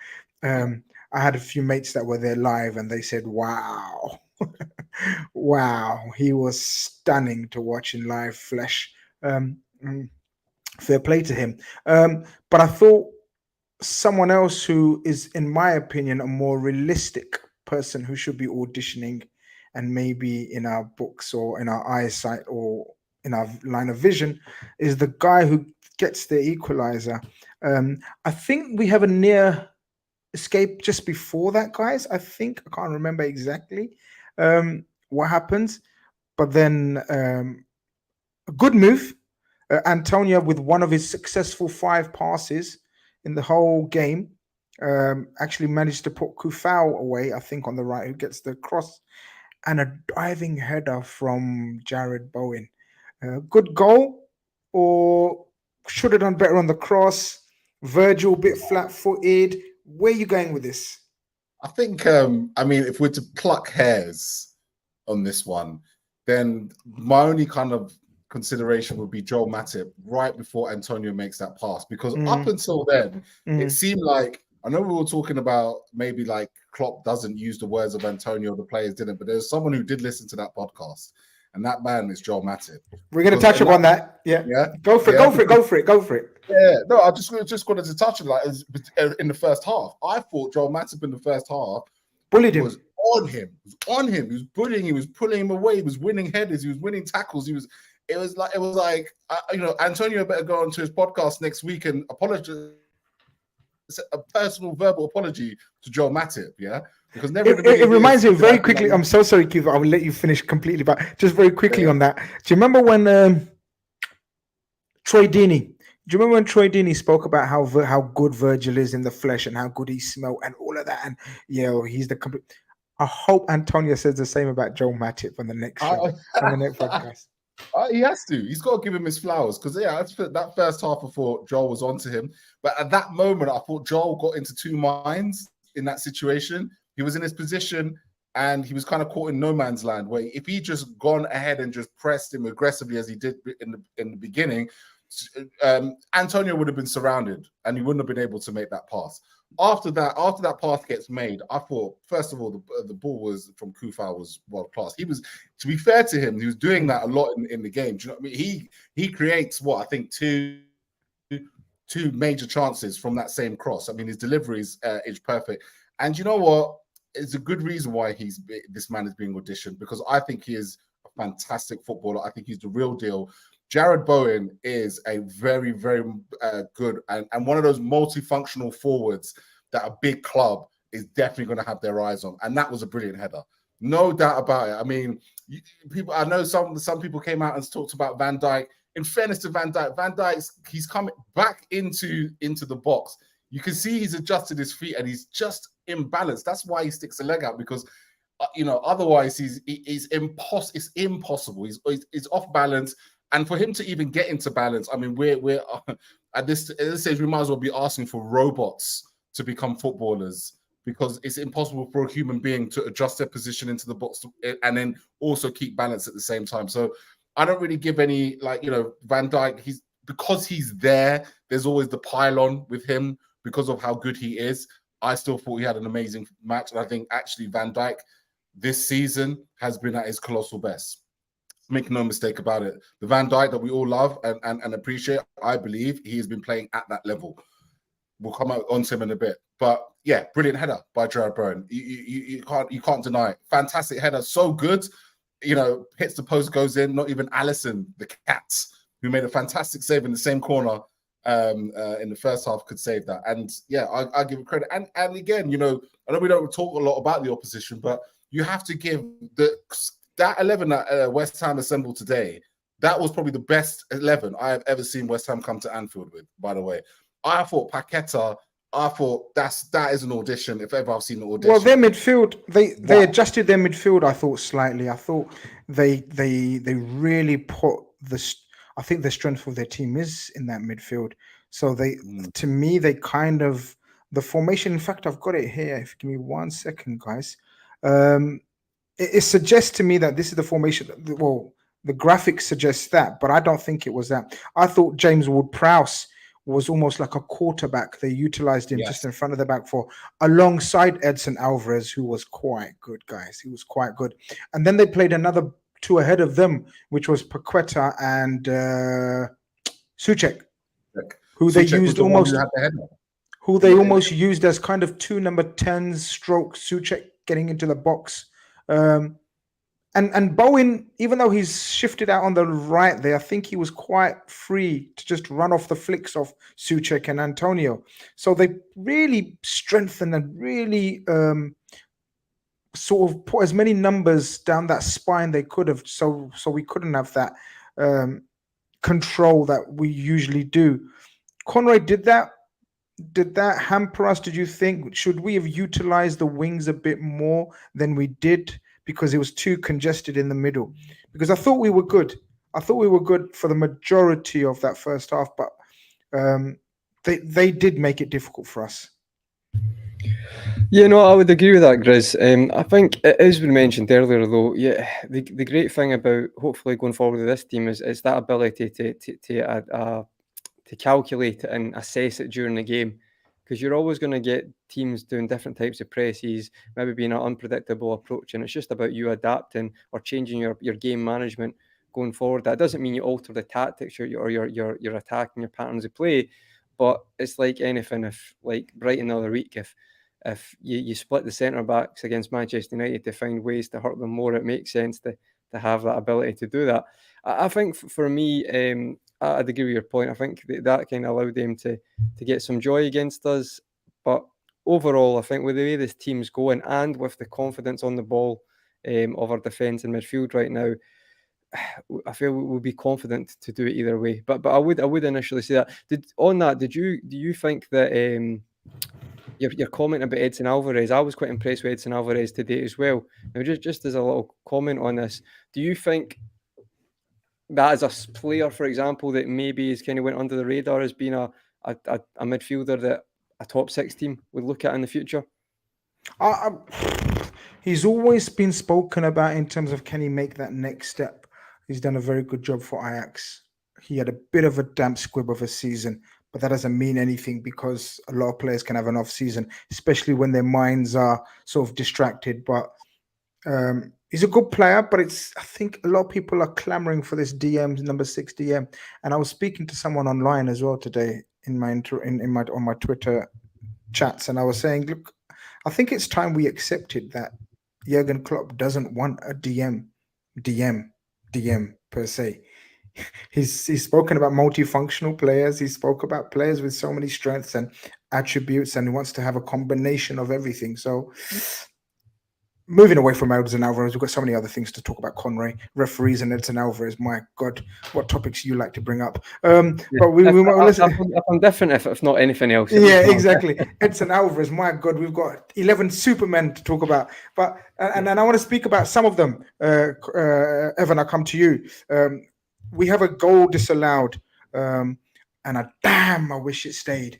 I had a few mates that were there live and they said, wow. Wow, he was stunning to watch in live flesh. Fair play to him. But I thought someone else who is, in my opinion, a more realistic person who should be auditioning and maybe in our books or in our eyesight or in our line of vision is the guy who gets the equalizer. I think we have a near escape just before that, guys. I can't remember exactly what happens, but then a good move. Antonio, with one of his successful 5 passes in the whole game, actually managed to put Kufau away, I think, on the right, who gets the cross, and a diving header from Jared Bowen. Good goal, or should have done better on the cross? Virgil, a bit flat-footed. Where are you going with this? I think, if we're to pluck hairs on this one, then my only kind of consideration would be Joel Matip right before Antonio makes that pass, because up until then, it seemed like, I know we were talking about maybe like Klopp doesn't use the words of Antonio, the players didn't, but there's someone who did listen to that podcast, and that man is Joel Matip. We're going to touch upon that. Yeah. Go for it. Yeah, no, I just wanted to touch on in the first half. I thought Joel Matip in the first half bullied him. Was on him. He was bullying. He was pulling him away. He was winning headers. He was winning tackles. It was like Antonio better go onto his podcast next week and apologize, a personal verbal apology to Joel Matip, because it reminds me very quickly. I'm so sorry, Keith. I will let you finish completely, but just very quickly on that. Do you remember when Troy Deeney? Do you remember when Troy Deeney spoke about how good Virgil is in the flesh and how good he smelled and all of that? And he's the complete. I hope Antonio says the same about Joel Matip on the next show, on the next podcast. He has to. He's got to give him his flowers, because that first half I thought Joel was onto him, but at that moment I thought Joel got into two minds in that situation. He was in his position and he was kind of caught in no man's land, where if he just gone ahead and just pressed him aggressively as he did in the beginning, Antonio would have been surrounded and he wouldn't have been able to make that pass. After that pass gets made, I thought, first of all, the ball was from Kufau was world class. He was, to be fair to him, he was doing that a lot in the game. Do you know what I mean? He creates I think two major chances from that same cross. I mean, his delivery is perfect. And you know what? it's a good reason why this man is being auditioned, because I think he is a fantastic footballer. I think he's the real deal. Jared Bowen is a very, very good and one of those multifunctional forwards that a big club is definitely going to have their eyes on. And that was a brilliant header. No doubt about it. I mean, I know some people came out and talked about Van Dijk. In fairness to Van Dijk, he's coming back into the box. You can see he's adjusted his feet and he's just imbalanced. That's why he sticks a leg out, because otherwise it's impossible. He's off balance. And for him to even get into balance, I mean, we're at this stage, we might as well be asking for robots to become footballers, because it's impossible for a human being to adjust their position into the box and then also keep balance at the same time. So I don't really give any, Van Dijk, because he's there, there's always the pylon with him because of how good he is. I still thought he had an amazing match. And I think actually Van Dijk this season has been at his colossal best. Make no mistake about it. The Van Dijk that we all love and appreciate, I believe he has been playing at that level. We'll come on to him in a bit. But yeah, brilliant header by Jared Bowen. You can't deny it. Fantastic header, so good. Hits the post, goes in. Not even Alisson, the Cats, who made a fantastic save in the same corner in the first half, could save that. And yeah, I give it credit. And again, I know we don't talk a lot about the opposition, but you have to give that 11 that West Ham assembled today. That was probably the best 11 I have ever seen West Ham come to Anfield with, by the way. I thought Paqueta, that is an audition, if ever I've seen an audition. Well, their midfield, they adjusted their midfield, I thought, slightly. I thought they really put I think the strength of their team is in that midfield. So to me, they kind of, the formation, in fact, I've got it here. If you give me 1 second, guys. It suggests to me that this is the formation. Well, the graphics suggest that, but I don't think it was that. I thought James Ward-Prowse was almost like a quarterback. They utilized him just in front of the back four, alongside Edson Alvarez, who was quite good, guys. He was quite good. And then they played another two ahead of them, which was Paqueta and Souček, who they used almost, almost used as kind of two number 10s stroke Souček getting into the box. And Bowen, even though he's shifted out on the right there, I think he was quite free to just run off the flicks of Souček and Antonio. So they really strengthened and really sort of put as many numbers down that spine they could have, so we couldn't have that control that we usually do. Conroy, did that hamper us? Did you think, should we have utilized the wings a bit more than we did, because it was too congested in the middle? Because I thought we were good. I thought we were good for the majority of that first half, but they did make it difficult for us. Yeah, no, I would agree with that, Grizz. I think it has been mentioned earlier, though. Yeah, the great thing about hopefully going forward with this team is that ability to calculate and assess it during the game, because you're always going to get teams doing different types of presses, maybe being an unpredictable approach, and it's just about you adapting or changing your game management going forward. That doesn't mean you alter the tactics or your attack and your patterns of play, but it's like anything. If, like Brighton the other week, if you split the centre backs against Manchester United to find ways to hurt them more, it makes sense to have that ability to do that. I think for me, I'd agree with your point. I think that kind of allowed them to get some joy against us. But overall, I think with the way this team's going and with the confidence on the ball of our defence and midfield right now, I feel we'll be confident to do it either way. But I would initially say that. Do you think that your comment about Edson Alvarez, I was quite impressed with Edson Alvarez today as well. Now, just as a little comment on this, do you think that as a player, for example, that maybe has kind of went under the radar as being a midfielder that a top 6 team would look at in the future? He's always been spoken about in terms of, can he make that next step? He's done a very good job for Ajax. He had a bit of a damp squib of a season, but that doesn't mean anything, because a lot of players can have an off season, especially when their minds are sort of distracted. But he's a good player, but I think a lot of people are clamoring for this number 6 DM. And I was speaking to someone online as well today on my Twitter chats, and I was saying, look, I think it's time we accepted that Jurgen Klopp doesn't want a DM per se. He's spoken about multifunctional players. He spoke about players with so many strengths and attributes, and he wants to have a combination of everything. So, moving away from Edson Alvarez, we've got so many other things to talk about. Conway, referees, and Edson Alvarez. My God, what topics you like to bring up? But I'm different if not anything else. Yeah, exactly. Edson Alvarez. My God, we've got 11 Supermen to talk about. But and I want to speak about some of them. Evan, I come to you. We have a goal disallowed, and I wish it stayed.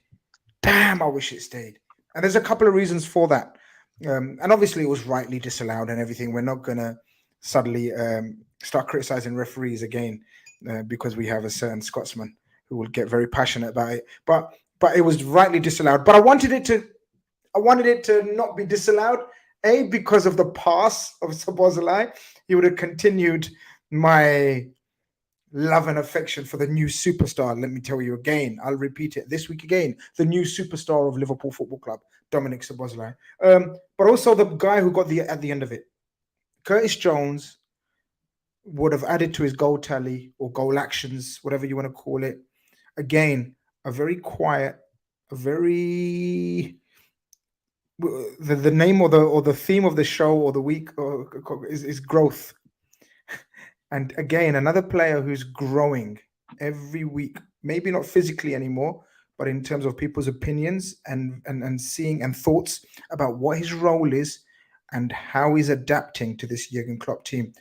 Damn, I wish it stayed. And there's a couple of reasons for that. And obviously it was rightly disallowed and everything. We're not going to suddenly start criticizing referees again because we have a certain Scotsman who will get very passionate about it. But it was rightly disallowed. But I wanted it to not be disallowed, because of the pass of Szoboszlai. He would have continued my love and affection for the new superstar. Let me tell you again, I'll repeat it this week again, the new superstar of Liverpool Football Club, Dominic Szoboszlai. But also the guy who got at the end of it. Curtis Jones would have added to his goal tally or goal actions, whatever you want to call it. Again, a very quiet, a very... The name or the theme of the show or the week is growth. And again, another player who's growing every week, maybe not physically anymore, but in terms of people's opinions and seeing and thoughts about what his role is and how he's adapting to this Jurgen Klopp team.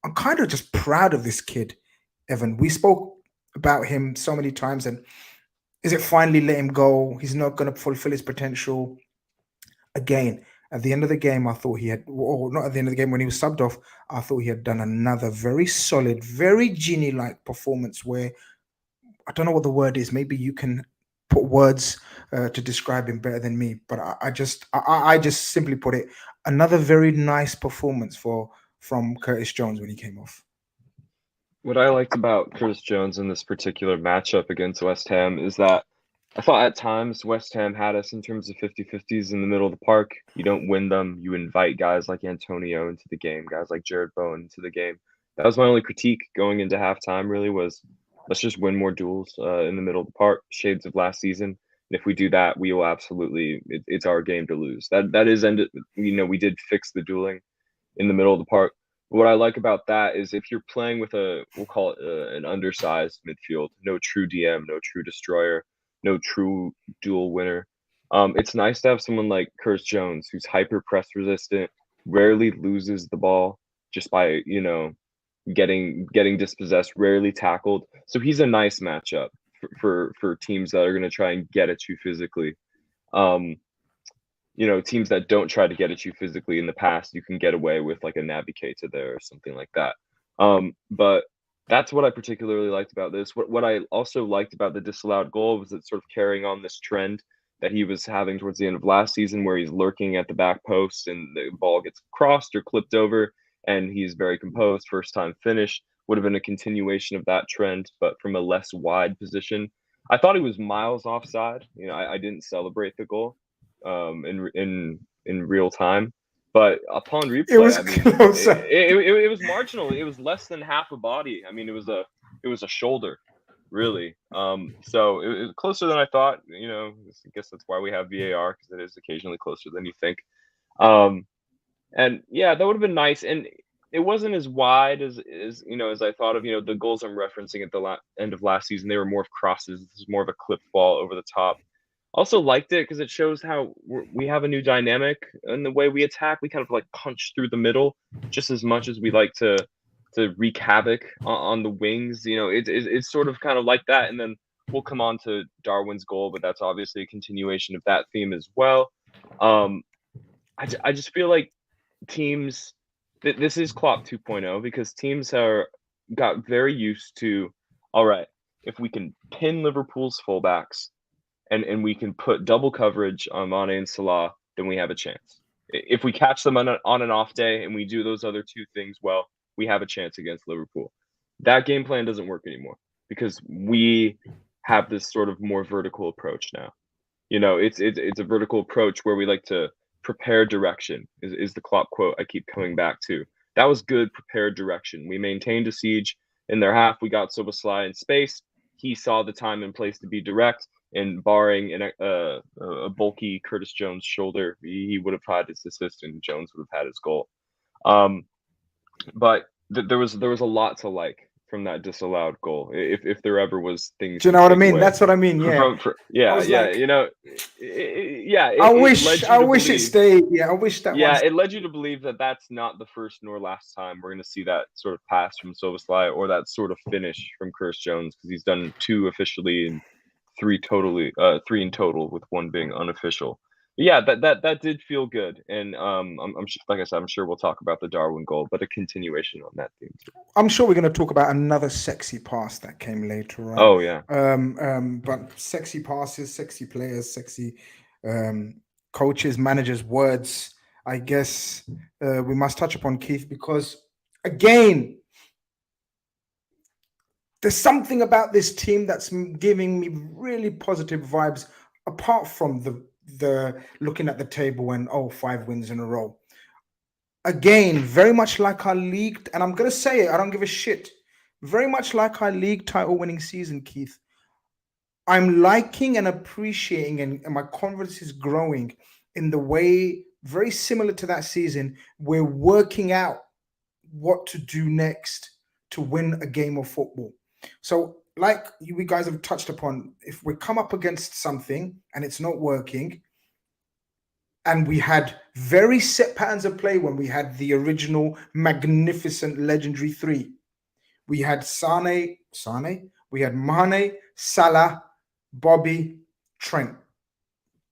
I'm kind of just proud of this kid, Evan. We spoke about him so many times, and is it finally let him go? He's not going to fulfill his potential. Again, at the end of the game, I thought he had, or not at the end of the game, when he was subbed off, I thought he had done another very solid, very Genie-like performance where, I don't know what the word is, maybe you can put words to describe him better than me, but I just simply put it, another very nice performance from Curtis Jones when he came off. What I liked about Curtis Jones in this particular matchup against West Ham is that I thought at times West Ham had us in terms of 50-50s in the middle of the park. You don't win them. You invite guys like Antonio into the game, guys like Jared Bowen into the game. That was my only critique going into halftime, really, was let's just win more duels in the middle of the park, shades of last season. And if we do that, we will absolutely, it's our game to lose. That is ended, we did fix the dueling in the middle of the park. But what I like about that is if you're playing with we'll call it an undersized midfield, no true DM, no true destroyer, no true duel winner. It's nice to have someone like Curtis Jones, who's hyper press resistant, rarely loses the ball just by, getting dispossessed, rarely tackled. So he's a nice matchup for teams that are going to try and get at you physically. Teams that don't try to get at you physically in the past, you can get away with like a Naby Keita there or something like that. But that's what I particularly liked about this. What I also liked about the disallowed goal was it's sort of carrying on this trend that he was having towards the end of last season, where he's lurking at the back post and the ball gets crossed or clipped over, and he's very composed, first time finish. Would have been a continuation of that trend, but from a less wide position. I thought he was miles offside. I didn't celebrate the goal in real time. But upon replay, it was closer. It was marginal. It was less than half a body. It was a shoulder, really. So it was closer than I thought. I guess that's why we have VAR, because it is occasionally closer than you think. And yeah, that would have been nice. And it wasn't as wide as I thought of. The goals I'm referencing at the end of last season, they were more of crosses. This is more of a clipped ball over the top. Also liked it because it shows how we have a new dynamic in the way we attack. We kind of like punch through the middle just as much as we like to wreak havoc on the wings. It's sort of kind of like that. And then we'll come on to Darwin's goal, but that's obviously a continuation of that theme as well. I just feel like teams, this is Klopp 2.0, because teams got very used to, all right, if we can pin Liverpool's fullbacks, and we can put double coverage on Mane and Salah, then we have a chance. If we catch them on an off day and we do those other two things well, we have a chance against Liverpool. That game plan doesn't work anymore because we have this sort of more vertical approach now. It's a vertical approach where we like to prepared direction is the Klopp quote I keep coming back to. That was good prepared direction. We maintained a siege in their half. We got Szoboszlai in space. He saw the time and place to be direct, and barring a bulky Curtis Jones shoulder, he would have had his assist and Jones would have had his goal. But there was a lot to like from that disallowed goal. If there ever was things, do you know what I mean? That's what I mean. Yeah, yeah. Like, you know, I wish it stayed. Yeah, I wish that. Yeah, it led you to believe that that's not the first nor last time we're going to see that sort of pass from Szoboszlai or that sort of finish from Curtis Jones, because he's done 2 officially and 3 in total, with 1 being unofficial. But yeah, that did feel good, and like I said, I'm sure we'll talk about the Darwin goal, but a continuation on that theme too. I'm sure we're going to talk about another sexy pass that came later on. Oh yeah. But sexy passes, sexy players, sexy coaches, managers, words. I guess we must touch upon Keith, because again, there's something about this team that's giving me really positive vibes, apart from the looking at the table and 5 wins in a row. Again, very much like our league, and I'm going to say it, I don't give a shit. Very much like our league title winning season, Keith. I'm liking and appreciating, and my confidence is growing in the way, very similar to that season, we're working out what to do next to win a game of football. So, like you guys have touched upon, if we come up against something and it's not working, and we had very set patterns of play when we had the original magnificent legendary 3. We had Sane, we had Mane, Salah, Bobby, Trent,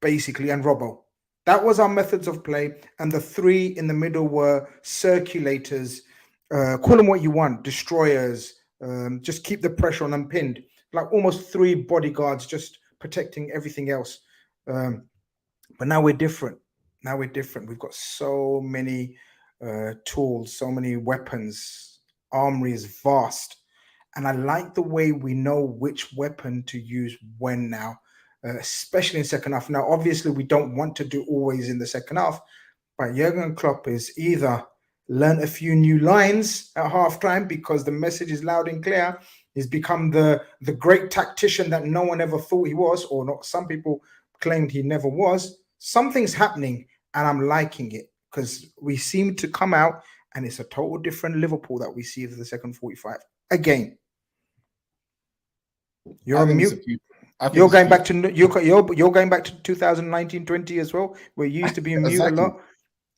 basically, and Robbo. That was our methods of play, and the 3 in the middle were circulators, call them what you want, destroyers, just keep the pressure on them pinned, like almost 3 bodyguards just protecting everything else. But now we're different. We've got so many tools, so many weapons. Armory is vast. And I like the way we know which weapon to use when now, especially in second half. Now, obviously, we don't want to do always in the second half, but Jurgen Klopp is either learn a few new lines at halftime because the message is loud and clear. He's become the great tactician that no one ever thought he was, or not. Some people claimed he never was. Something's happening, and I'm liking it, because we seem to come out and it's a total different Liverpool that we see for the second 45. Again, you're mute. You're going back to 2019-20 as well, where you used to be in mute a lot.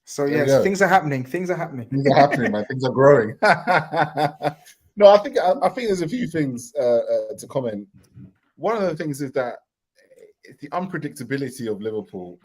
So yes, things are happening. Things are happening, man. Things are growing. No, I think there's a few things to comment. One of the things is that it's the unpredictability of Liverpool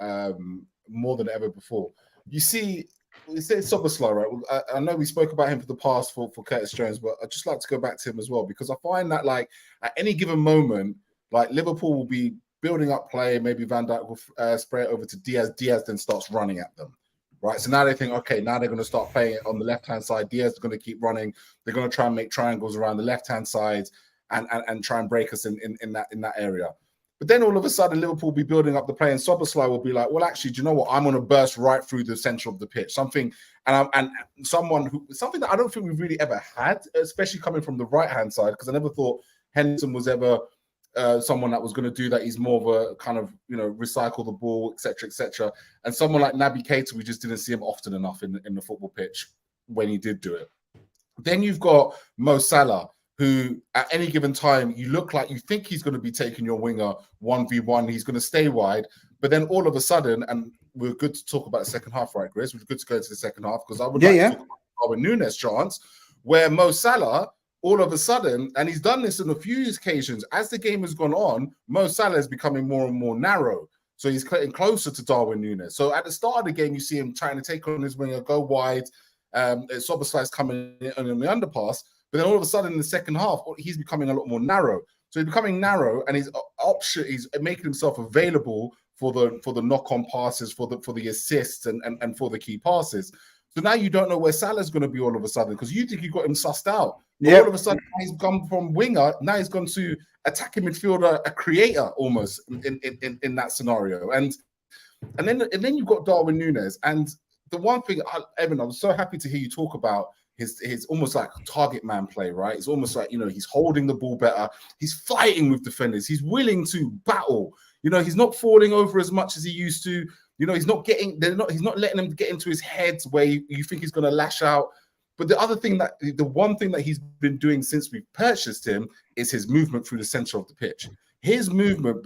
more than ever before. You see, we say Szoboszlai, right? I know we spoke about him for the past for Curtis Jones, but I'd just like to go back to him as well, because I find that, like, at any given moment, like, Liverpool will be building up play. Maybe Van Dijk will spray it over to Diaz. Diaz then starts running at them, right? So now they think, okay, now they're going to start playing it on the left-hand side. Diaz is going to keep running. They're going to try and make triangles around the left-hand side and try and break us in that area. But then all of a sudden, Liverpool will be building up the play, and Szoboszlai will be like, well, actually, do you know what? I'm going to burst right through the center of the pitch. Something that I don't think we've really ever had, especially coming from the right-hand side, because I never thought Henderson was ever someone that was going to do that. He's more of a kind of, recycle the ball, etc. And someone like Naby Keita, we just didn't see him often enough in the football pitch when he did do it. Then you've got Mo Salah, who at any given time, you think he's going to be taking your winger 1v1. He's going to stay wide. But then all of a sudden, and we're good to talk about the second half, right, Chris? We're good to go to the second half, because I would like to talk about our Nunez chance, where Mo Salah, all of a sudden, and he's done this on a few occasions, as the game has gone on, Mo Salah is becoming more and more narrow. So he's getting closer to Darwin Nunez. So at the start of the game, you see him trying to take on his winger, go wide. Szoboszlai's coming in on the underpass. But then all of a sudden in the second half, he's becoming a lot more narrow. So he's becoming narrow, and he's making himself available for the knock-on passes, for the assists, and for the key passes. So now you don't know where Salah's going to be all of a sudden, because you think you got him sussed out. But all of a sudden he's gone from winger, now he's gone to attacking midfielder, a creator almost in that scenario. And And then you've got Darwin Nunez. And the one thing, Evan, I'm so happy to hear you talk about his almost like target man play, right? It's almost like, he's holding the ball better. He's fighting with defenders. He's willing to battle. He's not falling over as much as he used to. He's not letting them get into his head where you think he's going to lash out. But the one thing that he's been doing since we purchased him is his movement through the center of the pitch. His movement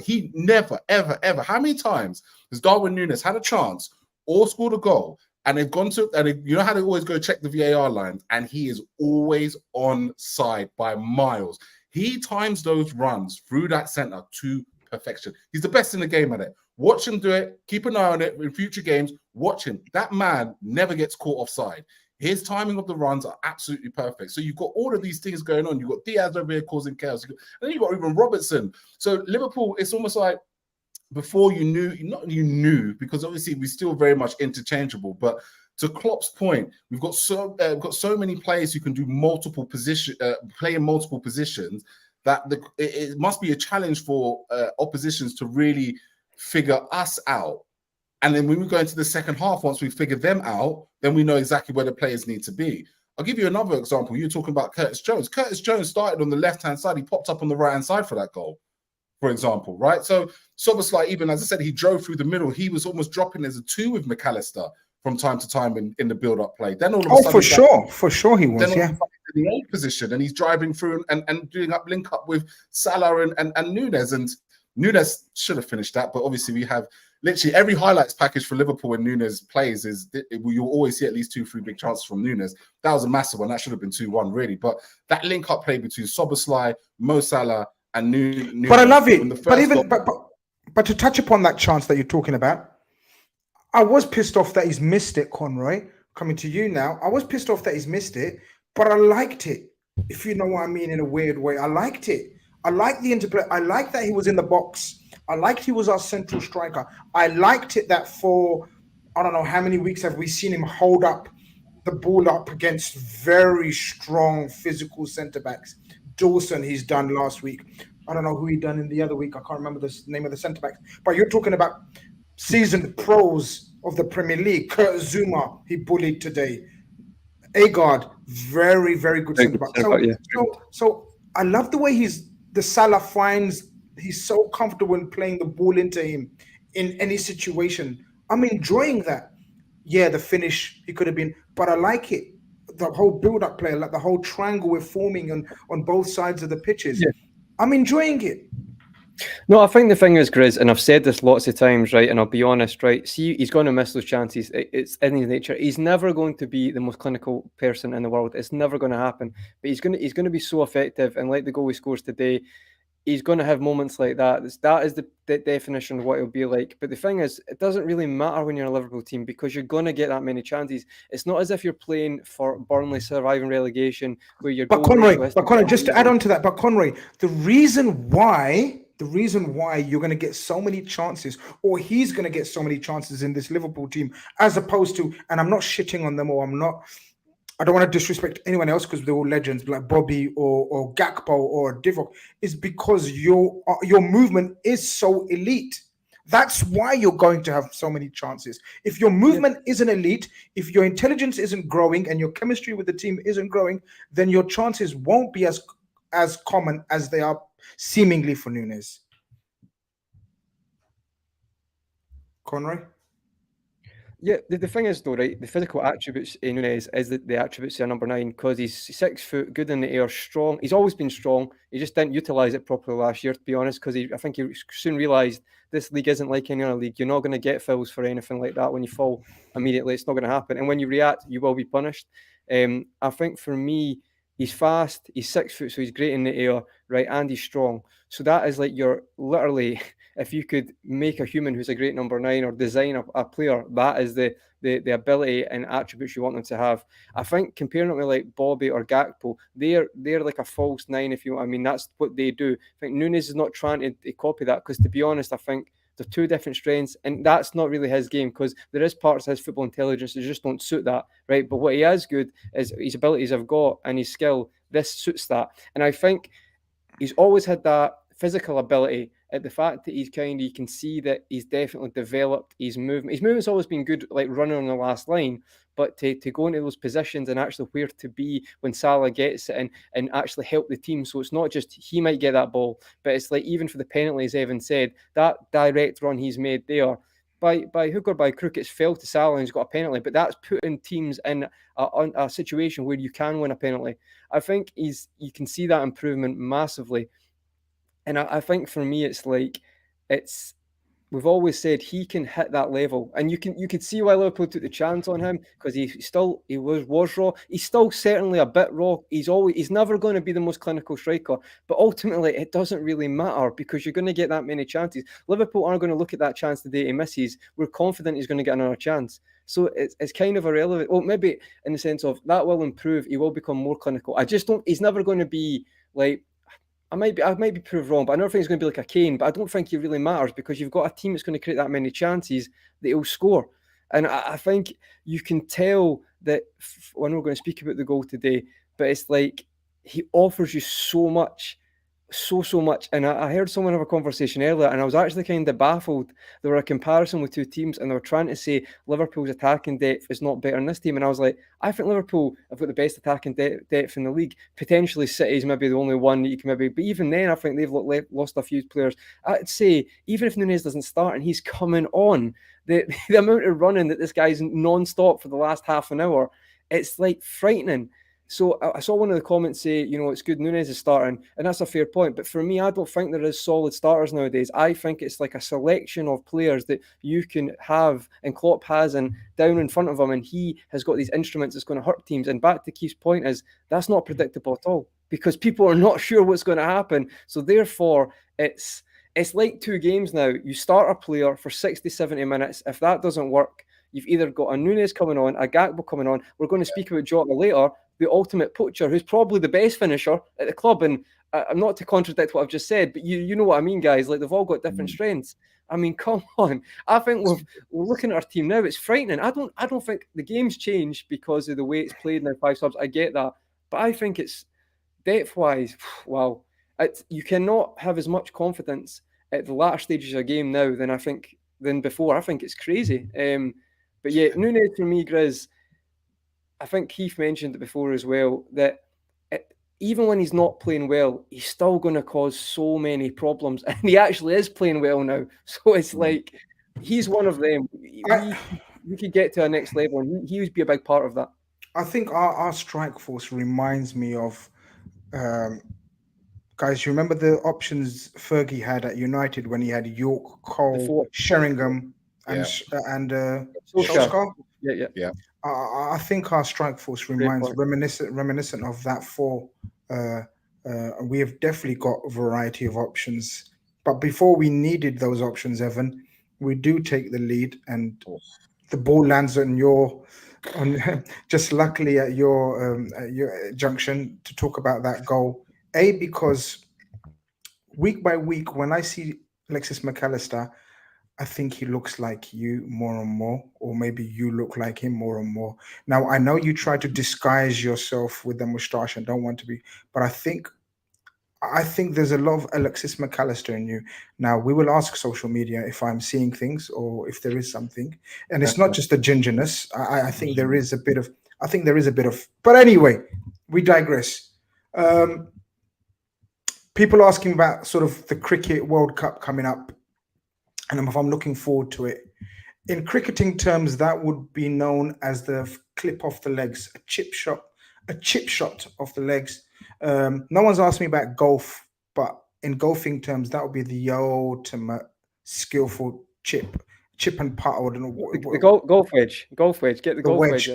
he never, ever, ever. How many times has Darwin Nunez had a chance or scored a goal and they've gone to, and you know how they always go check the VAR lines, and he is always on side by miles. He times those runs through that center to perfection. He's the best in the game at it. Watch him do it. Keep an eye on it in future games. Watch him. That man never gets caught offside. His timing of the runs are absolutely perfect. So you've got all of these things going on. You've got Diaz over here causing chaos. And then you've got even Robertson. So Liverpool, it's almost like before you knew, because obviously we're still very much interchangeable. But to Klopp's point, we've got so many players who can do multiple position, play in multiple positions, that it must be a challenge for oppositions to really figure us out. And then when we go into the second half, once we figure them out, then we know exactly where the players need to be. I'll give you another example. You're talking about Curtis Jones. Curtis Jones started on the left-hand side. He popped up on the right-hand side for that goal, for example, right? So Szoboszlai, even as I said, he drove through the middle. He was almost dropping as a 2 with McAllister from time to time in the build-up play. Then all of a sudden, for sure he was, yeah. In the 8 position, and he's driving through and doing link up with Salah and Nunez. And Nunez should have finished that, but obviously we have literally every highlights package for Liverpool when Nunez plays you'll always see at least 2-3 big chances from Nunez. That was a massive one. That should have been 2-1 really. But that link-up play between Szoboszlai, Mo Salah, and Nunez. But I love it. But to touch upon that chance that you're talking about, I was pissed off that he's missed it, Conroy. Coming to you now, I was pissed off that he's missed it, but I liked it. If you know what I mean, in a weird way, I liked it. I liked the interplay. I liked that he was in the box. I liked he was our central striker. I liked it that for, I don't know how many weeks have we seen him hold up the ball up against very strong physical centre-backs. Dawson, he's done last week. I don't know who he done in the other week. I can't remember the name of the centre-backs. But you're talking about seasoned pros of the Premier League. Kurt Zuma, he bullied today. Agard, very, very good centre-back. So I love the way the Salah finds. He's so comfortable in playing the ball into him in any situation. I'm enjoying that. Yeah, the finish, he could have been, but I like it. The whole build-up play, like the whole triangle we're forming on both sides of the pitches. Yeah. I'm enjoying it. No, I think the thing is, Grizz, and I've said this lots of times, right, and I'll be honest, right, see, he's going to miss those chances. It's in his nature. He's never going to be the most clinical person in the world. It's never going to happen. But he's going to be so effective, and like the goal he scores today, he's going to have moments like that. That is the definition of what it'll be like. But the thing is, it doesn't really matter when you're a Liverpool team because you're going to get that many chances. It's not as if you're playing for Burnley surviving relegation where you're. But Conroy, just to add on to that, but Conroy, the reason why you're going to get so many chances, or he's going to get so many chances in this Liverpool team, as opposed to, and I'm not shitting on them, or I don't want to disrespect anyone else because they're all legends like Bobby or Gakpo or Divock, is because your movement is so elite. That's why you're going to have so many chances. If your movement isn't elite, if your intelligence isn't growing and your chemistry with the team isn't growing, then your chances won't be as common as they are seemingly for Nunez. Conroy? Yeah, the thing is though, right, the physical attributes in Nunez is the attributes of number 9 because he's 6 foot, good in the air, strong. He's always been strong. He just didn't utilise it properly last year, to be honest, because I think he soon realised this league isn't like any other league. You're not going to get fouls for anything like that when you fall immediately. It's not going to happen. And when you react, you will be punished. I think for me, he's fast, he's 6 foot, so he's great in the air, right, and he's strong. So that is like you're literally, if you could make a human who's a great number 9 or design a player, that is the ability and attributes you want them to have. I think comparing it with like Bobby or Gakpo, they're like a false 9, if you know what I mean. That's what they do. I think Nunez is not trying to copy that because, to be honest, I think they're 2 different strengths, and that's not really his game because there is parts of his football intelligence that just don't suit that, right? But what he is good is his abilities I've got and his skill. This suits that, and I think he's always had that physical ability at the fact that you can see that he's definitely developed his movement. His movement's always been good, like running on the last line, but to go into those positions and actually where to be when Salah gets it and actually help the team. So it's not just he might get that ball, but it's like even for the penalty, as Evan said, that direct run he's made there, by hook or by crook, it's fell to Salah and he's got a penalty, but that's putting teams in a situation where you can win a penalty. I think you can see that improvement massively. And I think for me, it's like, we've always said he can hit that level, and you could see why Liverpool took the chance on him, because he was raw. He's still certainly a bit raw. He's never going to be the most clinical striker, but ultimately it doesn't really matter because you're going to get that many chances. Liverpool aren't going to look at that chance the day he misses. We're confident he's going to get another chance. So it's kind of irrelevant. Well, maybe in the sense of that will improve. He will become more clinical. I just don't. He's never going to be like. I might be proved wrong, but I don't think he's going to be like a Kane. But I don't think he really matters because you've got a team that's going to create that many chances that he'll score. And I think you can tell that when we're going to speak about the goal today, but it's like he offers you so much. So much. And I heard someone have a conversation earlier, and I was actually kind of baffled. There were a comparison with two teams, and they were trying to say Liverpool's attacking depth is not better than this team. And I was like, I think Liverpool have got the best attacking depth in the league. Potentially City's maybe the only one that you can maybe, but even then I think they've lost a few players. I'd say even if Nunez doesn't start and he's coming on, the amount of running that this guy's non-stop for the last half an hour, it's like frightening. So I saw one of the comments say, it's good Nunez is starting, and that's a fair point. But for me, I don't think there is solid starters nowadays. I think it's like a selection of players that you can have, and Klopp has, and down in front of him, and he has got these instruments that's going to hurt teams. And back to Keith's point is, that's not predictable at all because people are not sure what's going to happen. So therefore, it's like two games now. You start a player for 60, 70 minutes. If that doesn't work, you've either got a Nunez coming on, a Gakpo coming on. We're going to speak about Jota later, the ultimate poacher, who's probably the best finisher at the club. And I'm not to contradict what I've just said, but you know what I mean, guys. Like, they've all got different strengths. I mean, come on. I think we're looking at our team now. It's frightening. I don't think the game's changed because of the way it's played now, 5 subs. I get that. But I think it's depth-wise, wow. You cannot have as much confidence at the latter stages of a game now than before. I think it's crazy. But yeah, Nunez for me, Grizz, I think Keith mentioned it before as well, that even when he's not playing well, he's still going to cause so many problems. And he actually is playing well now. So it's like, he's one of them. We could get to our next level, and he would be a big part of that. I think our strike force reminds me of, guys, you remember the options Fergie had at United when he had York, Cole, Sheringham, and Solskjaer? Yeah. I think our strike force reminiscent of that four. We have definitely got a variety of options. But before we needed those options, Evan, we do take the lead, and the ball lands just luckily at your junction to talk about that goal. Because week by week, when I see Alexis McAllister, I think he looks like you more and more, or maybe you look like him more and more. Now, I know you try to disguise yourself with the moustache and don't want to be, but I think there's a lot of Alexis McAllister in you. Now, we will ask social media if I'm seeing things or if there is something. And it's not just the gingerness. I think there is a bit of, but anyway, we digress. People asking about sort of the Cricket World Cup coming up, and if I'm looking forward to it. In cricketing terms, that would be known as the clip off the legs, a chip shot off the legs. No one's asked me about golf, but in golfing terms, that would be the ultimate skillful chip and putt. I don't know. The golf wedge. Get the golf wedge.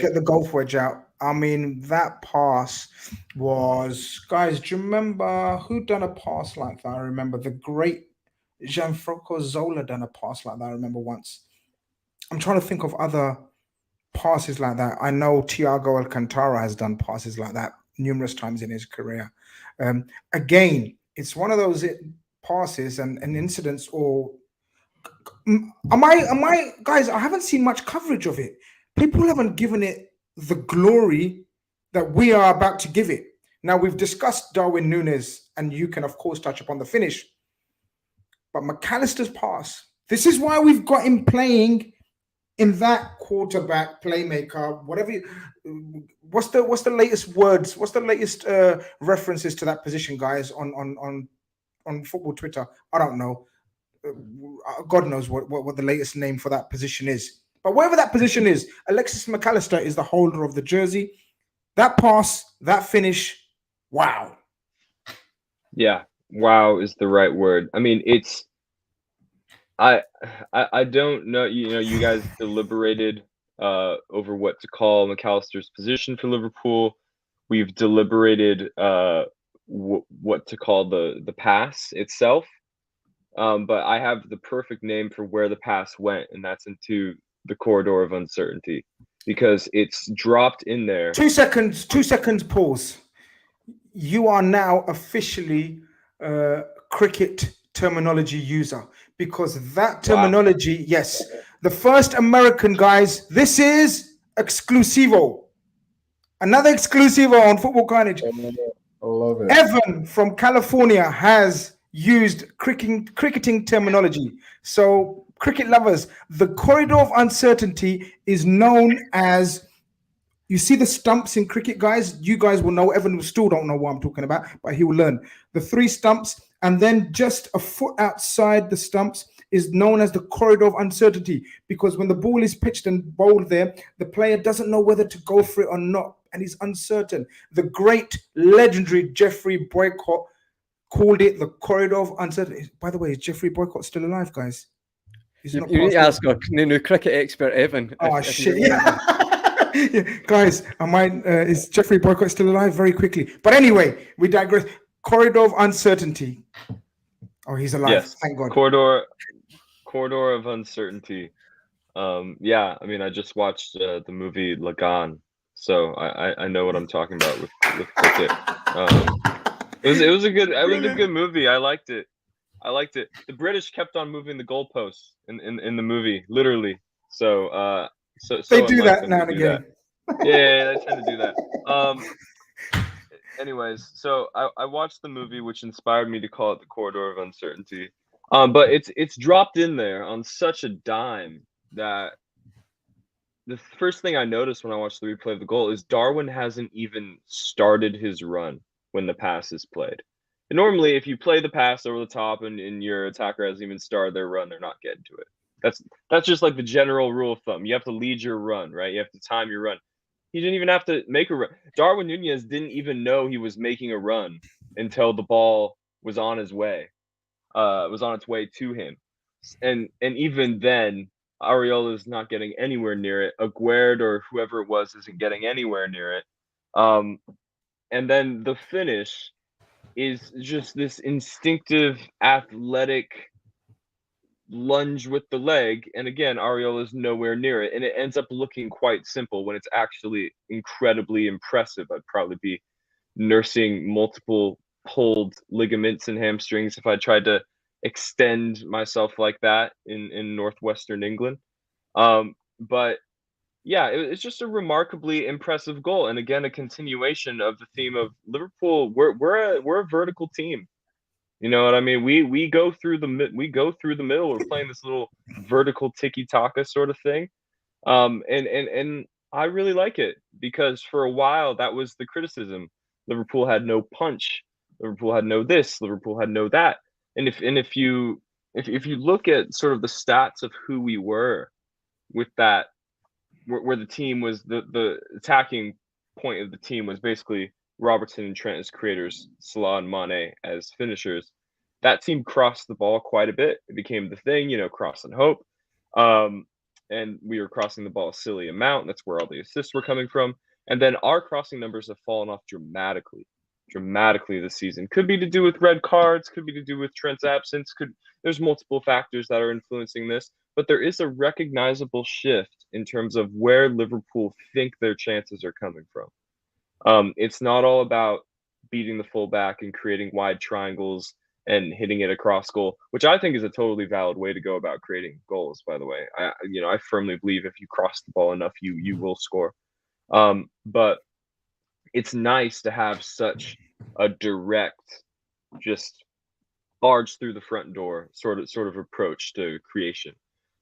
Get the golf wedge out. I mean, that pass was, guys, do you remember who done a pass like that? I remember the great Gianfranco Zola done a pass like that. I remember once. I'm trying to think of other passes like that. I know Thiago Alcantara has done passes like that numerous times in his career. Again, it's one of those passes and incidents. Or am I guys? I haven't seen much coverage of it. People haven't given it the glory that we are about to give it. Now, we've discussed Darwin Nunez, and you can of course touch upon the finish. But McAllister's pass, this is why we've got him playing in that quarterback, playmaker, whatever. What's the latest words? What's the latest references to that position, guys, on football Twitter? I don't know. God knows what the latest name for that position is. But whatever that position is, Alexis McAllister is the holder of the jersey. That pass, that finish, wow. Yeah, wow is the right word. I mean, it's I don't know. You guys deliberated over what to call McAllister's position for Liverpool. We've deliberated what to call the pass itself. But I have the perfect name for where the pass went, and that's into the corridor of uncertainty, because it's dropped in there. 2 seconds, pause. You are now officially cricket terminology user, because that terminology, yes, the first American, guys, this is exclusivo. Another exclusivo on Football Khanage. I love it. Evan from California has used cricketing terminology. So, cricket lovers, the corridor of uncertainty is known as, you see the stumps in cricket, guys? You guys will know. Evan still don't know what I'm talking about, but he will learn. The 3 stumps, and then just a foot outside the stumps is known as the corridor of uncertainty, because when the ball is pitched and bowled there, the player doesn't know whether to go for it or not, and he's uncertain. The great, legendary Jeffrey Boycott called it the corridor of uncertainty. By the way, is Jeffrey Boycott still alive, guys? You need to ask our new cricket expert, Evan. Oh, shit. Yeah. Yeah, guys, is Jeffrey Boycott still alive? Very quickly. But anyway, we digress. Corridor of uncertainty. Oh, he's alive. Yes. Thank God. Corridor of uncertainty. Yeah, I mean, I just watched the movie Lagan, so I know what I'm talking about with cricket. It was a good movie. I liked it. The British kept on moving the goalposts in the movie, literally. So they do that now and again. Yeah, they tend to do that. Anyways, so I watched the movie, which inspired me to call it the corridor of uncertainty. But it's dropped in there on such a dime that the first thing I noticed when I watched the replay of the goal is Darwin hasn't even started his run when the pass is played. And normally, if you play the pass over the top and your attacker hasn't even started their run, they're not getting to it. That's just like the general rule of thumb. You have to lead your run, right? You have to time your run. He didn't even have to make a run. Darwin Nunez didn't even know he was making a run until the ball was on his way, was on its way to him. And even then, Areola's not getting anywhere near it. Aguerd or whoever it was isn't getting anywhere near it. And then the finish is just this instinctive, athletic lunge with the leg, and again, Areola's nowhere near it, and it ends up looking quite simple when it's actually incredibly impressive. I'd probably be nursing multiple pulled ligaments and hamstrings if I tried to extend myself like that in northwestern England. But yeah, it's just a remarkably impressive goal, and again, a continuation of the theme of Liverpool. We're a vertical team. You know what I mean? We go through the middle. We're playing this little vertical tiki-taka sort of thing, and I really like it, because for a while that was the criticism. Liverpool had no punch. Liverpool had no this. Liverpool had no that. And if you look at sort of the stats of who we were with that, where the team was, the attacking point of the team was basically Robertson and Trent as creators, Salah and Mane as finishers. That team crossed the ball quite a bit. It became the thing, cross and hope. And we were crossing the ball a silly amount. That's where all the assists were coming from. And then our crossing numbers have fallen off dramatically this season. Could be to do with red cards, could be to do with Trent's absence. There's multiple factors that are influencing this, but there is a recognizable shift in terms of where Liverpool think their chances are coming from. It's not all about beating the fullback and creating wide triangles and hitting it across goal, which I think is a totally valid way to go about creating goals, by the way. I firmly believe if you cross the ball enough, you will score. But it's nice to have such a direct, just barge through the front door sort of approach to creation.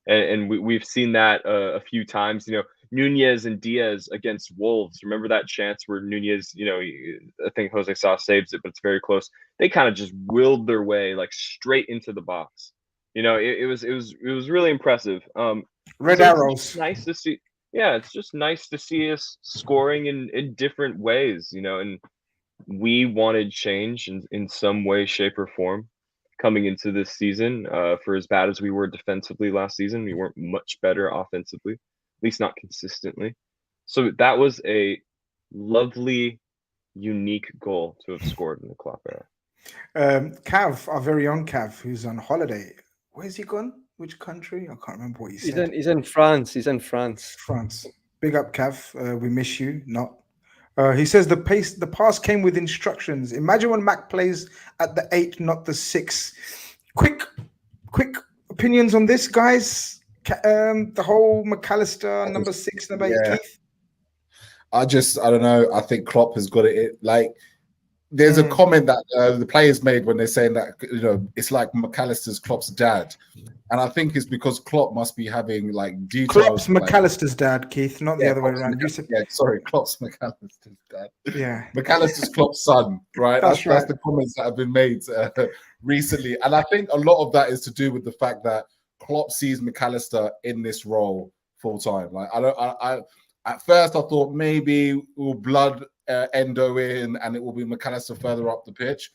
And we've seen that a few times. You know, Nunez and Diaz against Wolves. Remember that chance where Nunez, you know, I think Jose Salah saves it, but it's very close. They kind of just willed their way like straight into the box. You know, it was really impressive. Red So arrows. it's just nice to see. Yeah, it's just nice to see us scoring in different ways. You know, and we wanted change in some way, shape, or form coming into this season. For as bad as we were defensively last season, we weren't much better offensively, at least not consistently. So that was a lovely, unique goal to have scored in the Klopp era. Cav, our very own Cav, who's on holiday. Where's he gone? Which country? I can't remember what he said. He's in France. He's in France. France. Big up, Cav. We miss you. Not. He says the pass came with instructions. Imagine when Mac plays at the 8, not the 6. Quick opinions on this, guys. The whole McAllister number 6, number 8. Keith? I don't know. I think Klopp has got it. Like, there's a comment that the players made when they're saying that, you know, it's like McAllister's Klopp's dad. And I think it's because Klopp must be having like details. Klopp's McAllister's dad, Keith, not the other way around. Klopp's McAllister's dad. Yeah. McAllister's Klopp's son, right? That's the comments that have been made recently. And I think a lot of that is to do with the fact that Klopp sees McAllister in this role full time. Like, I at first I thought maybe we'll blood Endo in and it will be McAllister further up the pitch.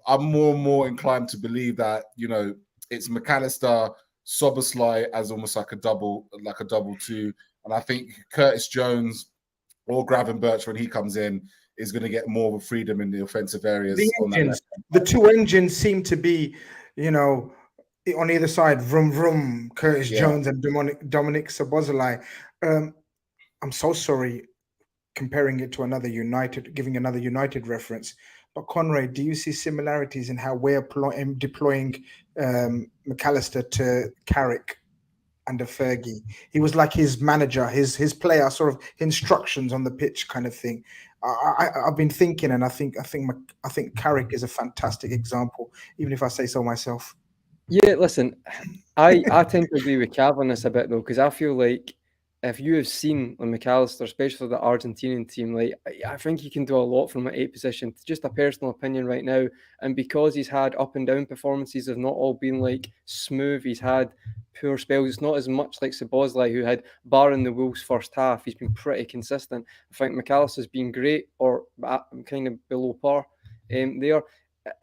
I'm more and more inclined to believe that, you know, it's McAllister, Szoboszlai as almost like a double 2. And I think Curtis Jones or Gravenberch, when he comes in, is going to get more of a freedom in the offensive areas. The two engines seem to be, you know, on either side, vroom, vroom, Curtis Jones and Dominic Szoboszlai. I'm so sorry comparing it to another United, giving another United reference. But Conrad, do you see similarities in how we're deploying McAllister to Carrick under Fergie? He was like his manager, his player, sort of instructions on the pitch kind of thing. I've been thinking, and I think Carrick is a fantastic example, even if I say so myself. Yeah, listen, I tend to agree with Cav on this a bit though, because I feel like if you have seen McAllister, especially the Argentinian team, like I think he can do a lot from an 8 position. It's just a personal opinion right now, and because he's had up and down performances, have not all been like smooth. He's had poor spells. It's not as much like Szoboszlai, who had, barring the Wolves first half, he's been pretty consistent. I think McAllister's been great, or kind of below par there.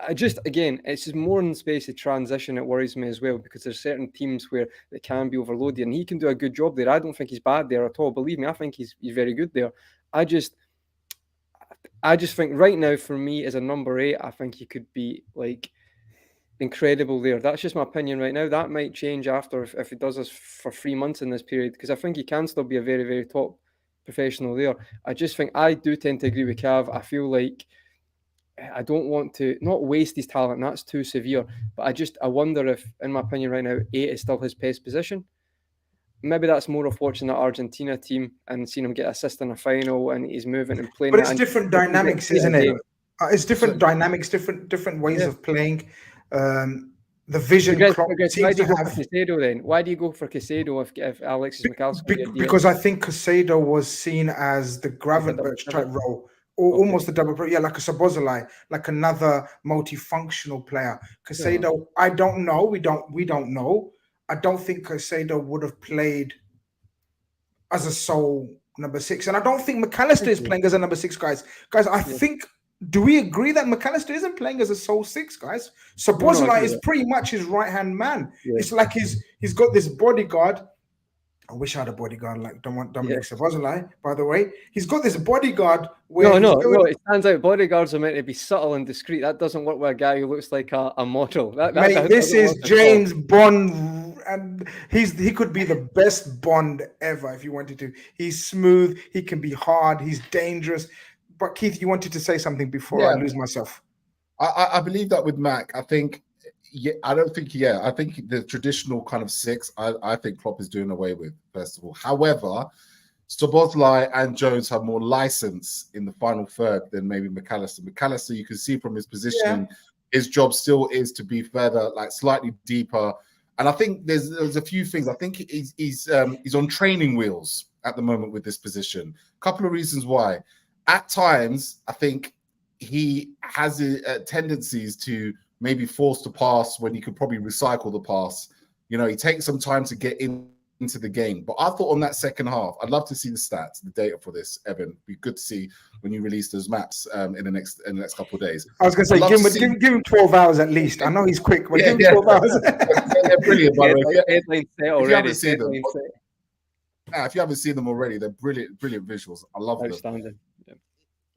I just, again, it's just more in the space of transition that worries me as well, because there's certain teams where they can be overloaded, and he can do a good job there. I don't think he's bad there at all. Believe me, I think he's very good there. I just think right now, for me, as a number 8, I think he could be like incredible there. That's just my opinion right now. That might change after if he does this for 3 months in this period, because I think he can still be a very, very top professional there. I just think I do tend to agree with Cav. I feel like I don't want to not waste his talent. That's too severe. But I wonder if, in my opinion right now, 8 is still his best position. Maybe that's more of watching the Argentina team and seeing him get assist in a final and he's moving and playing. But it's different dynamics, isn't it? It's different dynamics, different ways of playing. The vision. Why do you go for Caicedo then? Why do you go for Caicedo if Alexis McAllister? Because I think Caicedo was seen as the Gravenberch type role. Or almost the double, like a Szoboszlai, like another multifunctional player. Caicedo, I don't know. We don't know. I don't think Caicedo would have played as a sole number 6, and I don't think McAllister is playing as a number 6, guys. I think. Do we agree that McAllister isn't playing as a sole 6, guys? Szoboszlai is pretty much his right-hand man. Yeah. It's like he's got this bodyguard. I wish I had a bodyguard like Dominic Szoboszlai, by the way. He's got this bodyguard where No, it turns out bodyguards are meant to be subtle and discreet. That doesn't work with a guy who looks like a model. This is James Bond, and he could be the best Bond ever if you wanted to. He's smooth, he can be hard, he's dangerous. But Keith, you wanted to say something before I lose myself. I believe that with Mac, I think I think the traditional kind of 6, I think Klopp is doing away with, first of all. However, Szoboszlai and Jones have more license in the final third than maybe McAllister. McAllister, you can see from his positioning his job still is to be further, like slightly deeper. And I think there's a few things. I think he's on training wheels at the moment with this position. A couple of reasons why. At times, I think he has tendencies to maybe force the pass when he could probably recycle the pass. You know, he takes some time to get into the game. But I thought on that second half, I'd love to see the stats, the data for this, Evan. It'd be good to see when you release those maps in the next couple of days. I was going to say, give him 12 hours at least. I know he's quick, but give him 12 hours. They're brilliant, by the way. If you haven't seen them, if you haven't seen them already, they're brilliant visuals. I love them. Outstanding. Yeah.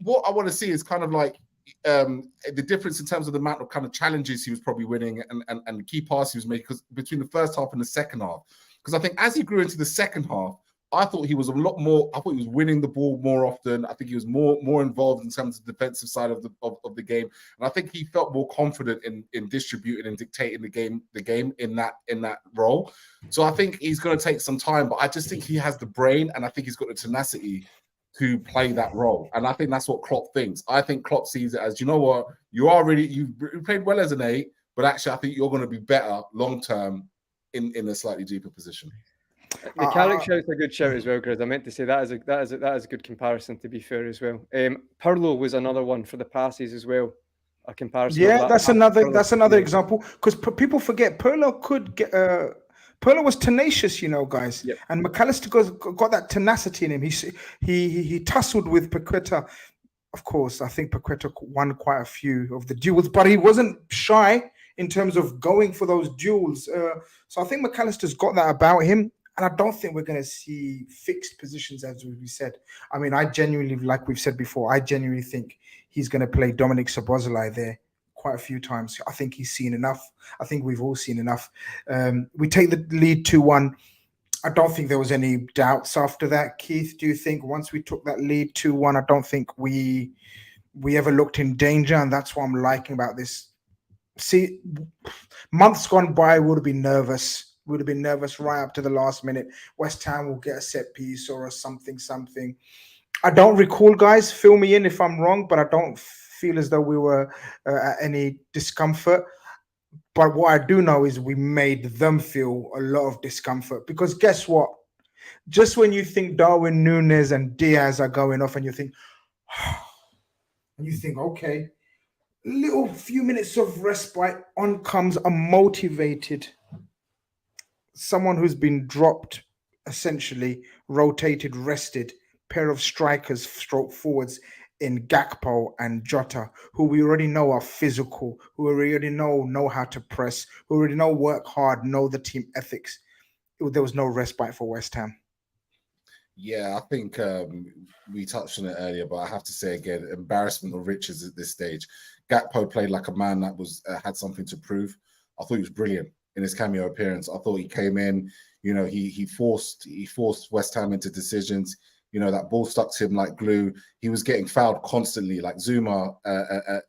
What I want to see is kind of like the difference in terms of the amount of kind of challenges he was probably winning and the key passes he was making, because between the first half and the second half. Because I think as he grew into the second half, I thought he was a lot more. I thought he was winning the ball more often. I think he was more involved in terms of the defensive side of the game, and I think he felt more confident in distributing and dictating the game in that role. So I think he's going to take some time, but I just think he has the brain, and I think he's got the tenacity to play that role. And I think that's what Klopp thinks. I think Klopp sees it as, you know what, you've played well as an 8, but actually I think you're going to be better long term in a slightly deeper position. The Carrick shout's a good shout as well, Chris. I meant to say that is a good comparison, to be fair, as well. Pirlo was another one for the passes as well. A comparison. Yeah, that's another example, because people forget Pirlo could get. Pirlo was tenacious, you know, guys, yep. And McAllister got that tenacity in him. He tussled with Paqueta. Of course, I think Paqueta won quite a few of the duels, but he wasn't shy in terms of going for those duels. So I think McAllister's got that about him. And I don't think we're going to see fixed positions, as we said. I mean, I genuinely, like we've said before, I genuinely think he's going to play Dominic Szoboszlai there quite a few times. I think he's seen enough. I think we've all seen enough. We take the lead 2-1. I don't think there was any doubts after that. Keith, do you think once we took that lead 2-1, I don't think we ever looked in danger, and that's what I'm liking about this. See, months gone by, we would have been nervous. We would have been nervous right up to the last minute. West Ham will get a set piece or a something. I don't recall, guys, fill me in if I'm wrong, but I don't feel as though we were at any discomfort. But what I do know is we made them feel a lot of discomfort, because guess what? Just when you think Darwin Nunez and Diaz are going off and you think, okay, little few minutes of respite, on comes a motivated someone who's been dropped, essentially rotated, rested pair of strikers, stroke forwards in Gakpo and Jota, who we already know are physical, who we already know how to press, who already know work hard, know the team ethics. There was no respite for West Ham. Yeah, I think we touched on it earlier, but I have to say again, embarrassment of riches at this stage. Gakpo played like a man that was had something to prove. I thought he was brilliant in his cameo appearance. I thought he came in, you know, he forced West Ham into decisions. You know, that ball stuck to him like glue. He was getting fouled constantly. Like Zuma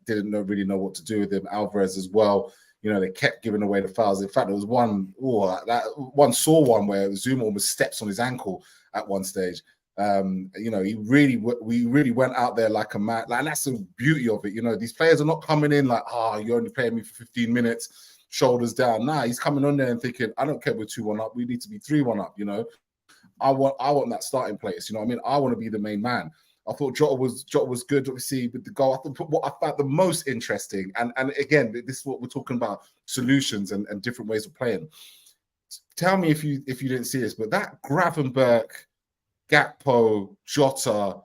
didn't really know what to do with him. Alvarez as well. You know, they kept giving away the fouls. In fact, there was one where Zuma almost steps on his ankle at one stage. You know, we really went out there like a man. Like, and that's the beauty of it. You know, these players are not coming in like, you're only playing me for 15 minutes. Shoulders down. Nah, he's coming on there and thinking, I don't care, we're 2-1 up. We need to be 3-1 up. You know, I want that starting place. You know what I mean? I want to be the main man. I thought Jota was good, obviously, with the goal. I thought what I found the most interesting, and again, this is what we're talking about: solutions and different ways of playing. Tell me if you didn't see this, but that Gravenberch, Gakpo, Jota,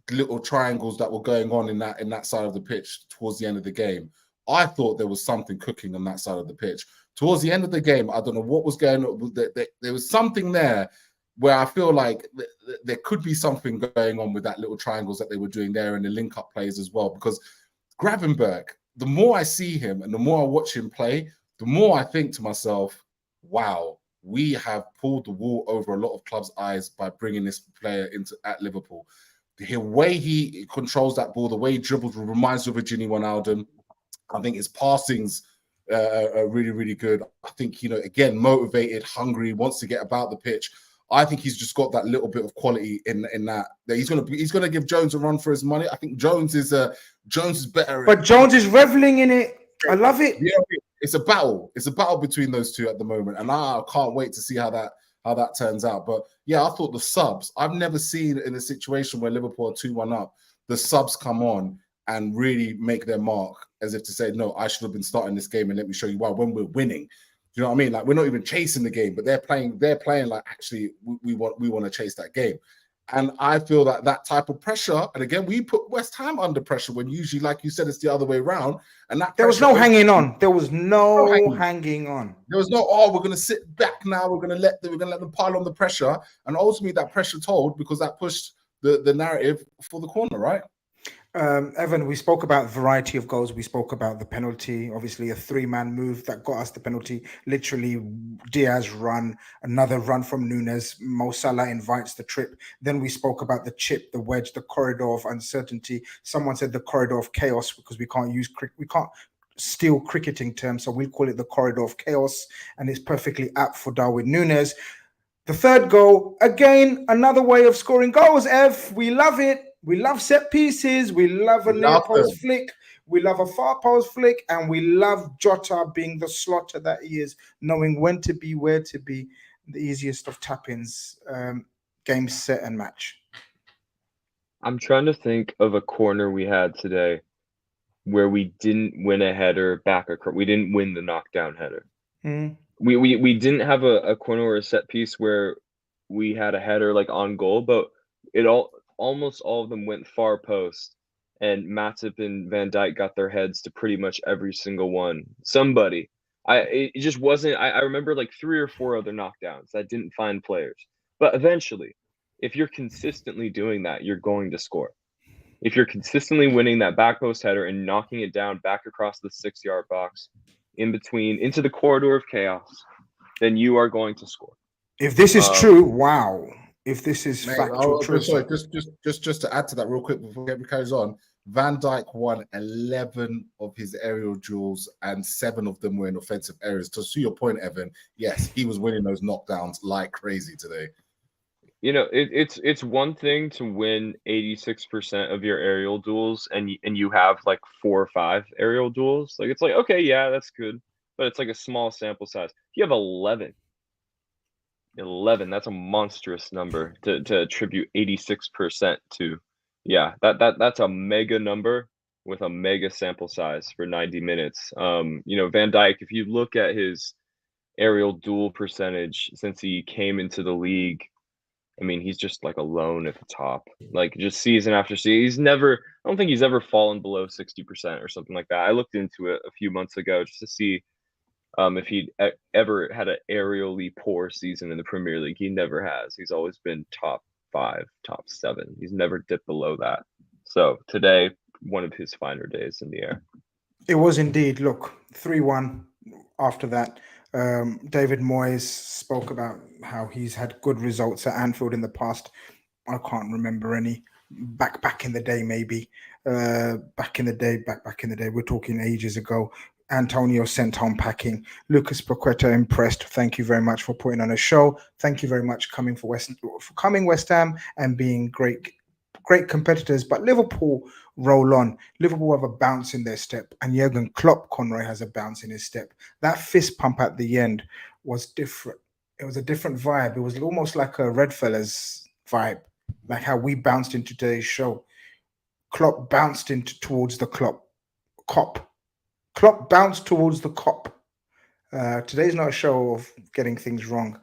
little triangles that were going on in that side of the pitch towards the end of the game. I thought there was something cooking on that side of the pitch. Towards the end of the game, I don't know what was going on. There was something there where I feel like there could be something going on with that little triangles that they were doing there and the link-up plays as well. Because Gravenberch, the more I see him and the more I watch him play, the more I think to myself, wow, we have pulled the wool over a lot of clubs' eyes by bringing this player at Liverpool. The way he controls that ball, the way he dribbles reminds me of Gini Wijnaldum. I think his passings are really, really good. I think, you know, again, motivated, hungry, wants to get about the pitch. I think he's just got that little bit of quality in that he's gonna give Jones a run for his money. I think Jones is better. But Jones is reveling in it. I love it. You know, it's a battle. It's a battle between those two at the moment, and I can't wait to see how that turns out. But yeah, I thought the subs. I've never seen in a situation where Liverpool are 2-1 up, the subs come on and really make their mark, as if to say, "No, I should have been starting this game, and let me show you why." When we're winning, you know what I mean? Like, we're not even chasing the game, but they're playing like, actually, we want to chase that game. And I feel that type of pressure, and again, we put West Ham under pressure when usually, like you said, it's the other way around. And that There was no hanging on. There was no hanging on. There was no, we're going to sit back now. We're going to let them pile on the pressure, and ultimately that pressure told, because that pushed the narrative for the corner, right? Evan, we spoke about variety of goals. We spoke about the penalty, obviously a 3-man move that got us the penalty. Literally, Diaz run, another run from Nunez. Mo Salah invites the trip. Then we spoke about the chip, the wedge, the corridor of uncertainty. Someone said the corridor of chaos, because we can't steal cricketing terms, so we'll call it the corridor of chaos, and it's perfectly apt for Darwin Nunez. The third goal, again, another way of scoring goals, Ev. We love it. We love set pieces. We love a near post flick. We love a far post flick. And we love Jota being the slotter that he is, knowing when to be, where to be. The easiest of tap-ins, game, set, and match. I'm trying to think of a corner we had today where we didn't win a header back across. We didn't win the knockdown header. We didn't have a corner or a set piece where we had a header like on goal, but almost all of them went far post, and Matip and Van Dijk got their heads to pretty much every single one. It just wasn't. I remember like 3 or 4 other knockdowns that didn't find players. But eventually, if you're consistently doing that, you're going to score. If you're consistently winning that back post header and knocking it down back across the 6-yard box, in between, into the corridor of chaos, then you are going to score. If this is true, wow. If this is factual truth. Sorry, just to add to that real quick before we carries on, Van Dijk won 11 of his aerial duels, and 7 of them were in offensive areas. So to your point, Evan, yes, he was winning those knockdowns like crazy today. You know, it's one thing to win 86% of your aerial duels, and you have like 4 or 5 aerial duels. Like, it's like, okay, yeah, that's good, but it's like a small sample size. You have 11. That's a monstrous number to attribute 86% to. Yeah, that's a mega number with a mega sample size for 90 minutes. You know, Van Dijk, if you look at his aerial duel percentage since he came into the league, I mean, he's just like alone at the top. Like, just season after season, I don't think he's ever fallen below 60% or something like that. I looked into it a few months ago just to see if he'd ever had an aerially poor season in the Premier League. He never has. He's always been top 5, top 7. He's never dipped below that. So today, one of his finer days in the air. It was indeed. Look, 3-1 after that. David Moyes spoke about how he's had good results at Anfield in the past. I can't remember any. Back in the day, maybe. Back in the day. We're talking ages ago. Antonio sent home packing. Lucas Paqueta impressed. Thank you very much for putting on a show. Thank you very much for coming West Ham and being great competitors. But Liverpool roll on. Liverpool have a bounce in their step, and Jurgen Klopp, Conroy, has a bounce in his step. That fist pump at the end was different. It was a different vibe. It was almost like a Red Fellas vibe, like how we bounced into today's show. Klopp bounced towards the cop. Klopp bounced towards the cop. Today's not a show of getting things wrong.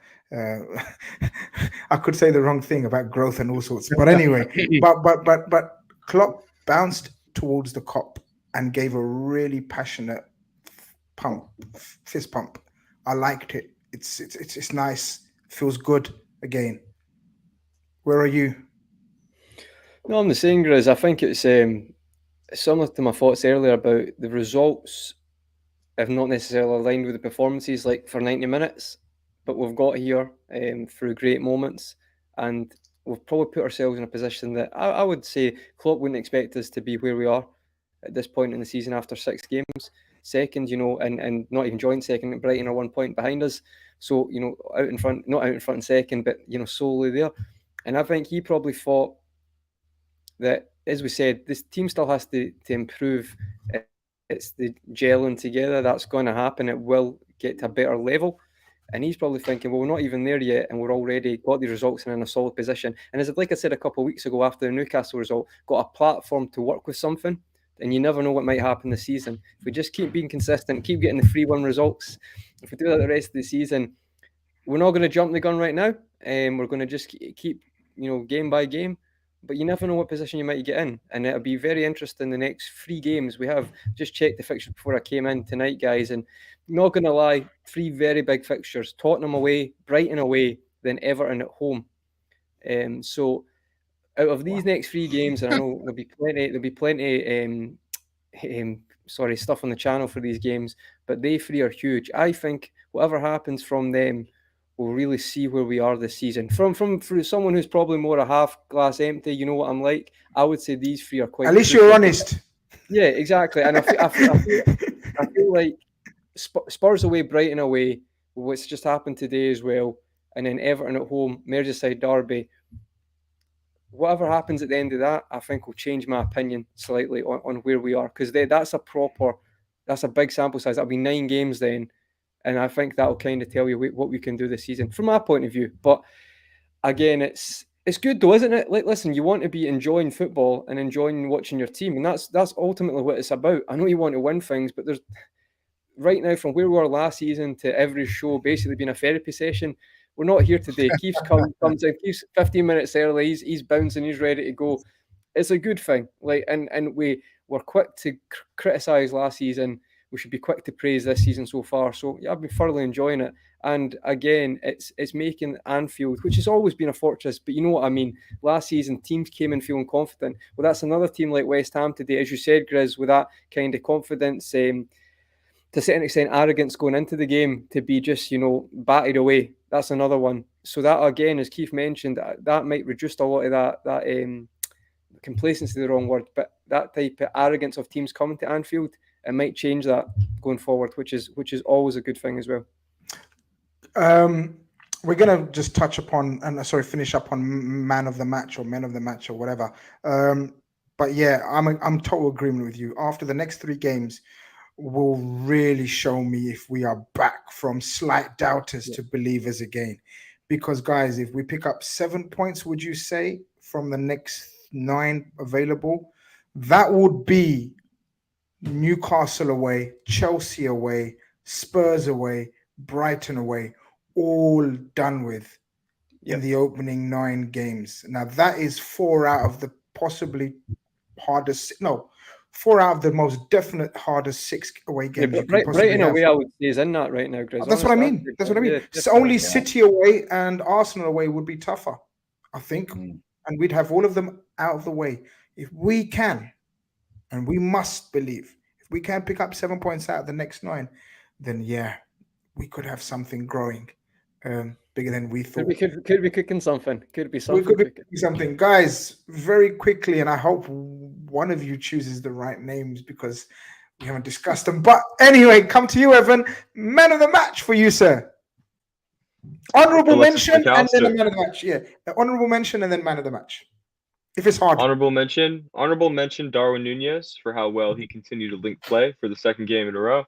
I could say the wrong thing about growth and all sorts, but anyway. but Klopp bounced towards the cop and gave a really passionate fist pump. I liked it. It's nice. Feels good again. Where are you? No, I'm the same, Grizz. I think it's similar to my thoughts earlier about the results have not necessarily aligned with the performances like for 90 minutes, but we've got here through great moments, and we've probably put ourselves in a position that I would say Klopp wouldn't expect us to be where we are at this point in the season after 6 games. Second, you know, and not even joint second, Brighton are 1 point behind us. So, you know, not out in front and second, but, you know, solely there. And I think he probably thought that, as we said, this team still has to improve it's the gelling together that's going to happen. It will get to a better level. And he's probably thinking, well, we're not even there yet, and we're already got the results and in a solid position. And like I said a couple of weeks ago after the Newcastle result, got a platform to work with something. And you never know what might happen this season. If we just keep being consistent, keep getting the 3-1 results, if we do that the rest of the season, we're not going to jump the gun right now. We're going to just keep, game by game. But you never know what position you might get in. And it'll be very interesting the next 3 games. We have just checked the fixtures before I came in tonight, guys. And not going to lie, 3 very big fixtures. Tottenham away, Brighton away, then Everton at home. So out of these next 3 games, and I know there'll be plenty stuff on the channel for these games, but they 3 are huge. I think whatever happens from them, we'll really see where we are this season. From someone who's probably more a half glass empty, you know what I'm like, I would say these 3 are quite. At least you're honest. Yeah, exactly. And I feel like Spurs away, Brighton away, which just happened today as well, and then Everton at home, Merseyside derby. Whatever happens at the end of that, I think will change my opinion slightly on where we are, because that's a big sample size. That'll be 9 games then. And I think that'll kind of tell you what we can do this season from my point of view. But again, it's good though, isn't it? Like, listen, you want to be enjoying football and enjoying watching your team. And that's ultimately what it's about. I know you want to win things, but there's right now, from where we were last season to every show basically being a therapy session, we're not here today. Keith's comes in, Keith's 15 minutes early, he's bouncing, he's ready to go. It's a good thing. Like, and we were quick to criticise last season. We should be quick to praise this season so far. So yeah, I've been thoroughly enjoying it. And again, it's making Anfield, which has always been a fortress, but you know what I mean. Last season, teams came in feeling confident. Well, that's another team like West Ham today, as you said, Grizz, with that kind of confidence, to a certain extent, arrogance going into the game, to be just, batted away. That's another one. So that, again, as Keith mentioned, that might reduce a lot of that complacency, the wrong word, but that type of arrogance of teams coming to Anfield, it might change that going forward, which is always a good thing as well. We're gonna just touch upon finish up on man of the match or men of the match or whatever. But yeah, I'm total agreement with you. After the next 3 games, will really show me if we are back from slight doubters to believers again. Because guys, if we pick up 7 points, would you say, from the next 9 available, that would be Newcastle away, Chelsea away, Spurs away, Brighton away, all done with in the opening 9 games. Now that is 4 out of the possibly hardest, 4 out of the most definite hardest 6 away games. Brighton away, I would say, is in that right now, Chris. That's what I mean. So only City away and Arsenal away would be tougher, I think. And we'd have all of them out of the way. If we can, and we must believe, if we can pick up 7 points out of the next 9, then yeah, we could have something growing bigger than we thought. Could be cooking something. Could be something. We could be something. Guys, very quickly, and I hope one of you chooses the right names because we haven't discussed them. But anyway, come to you, Evan. Man of the match for you, sir. Honorable mention and then a man of the match. Yeah, honorable mention and then man of the match. If it's hard. Honorable mention, Darwin Nunez, for how well he continued to link play for the 2nd game in a row.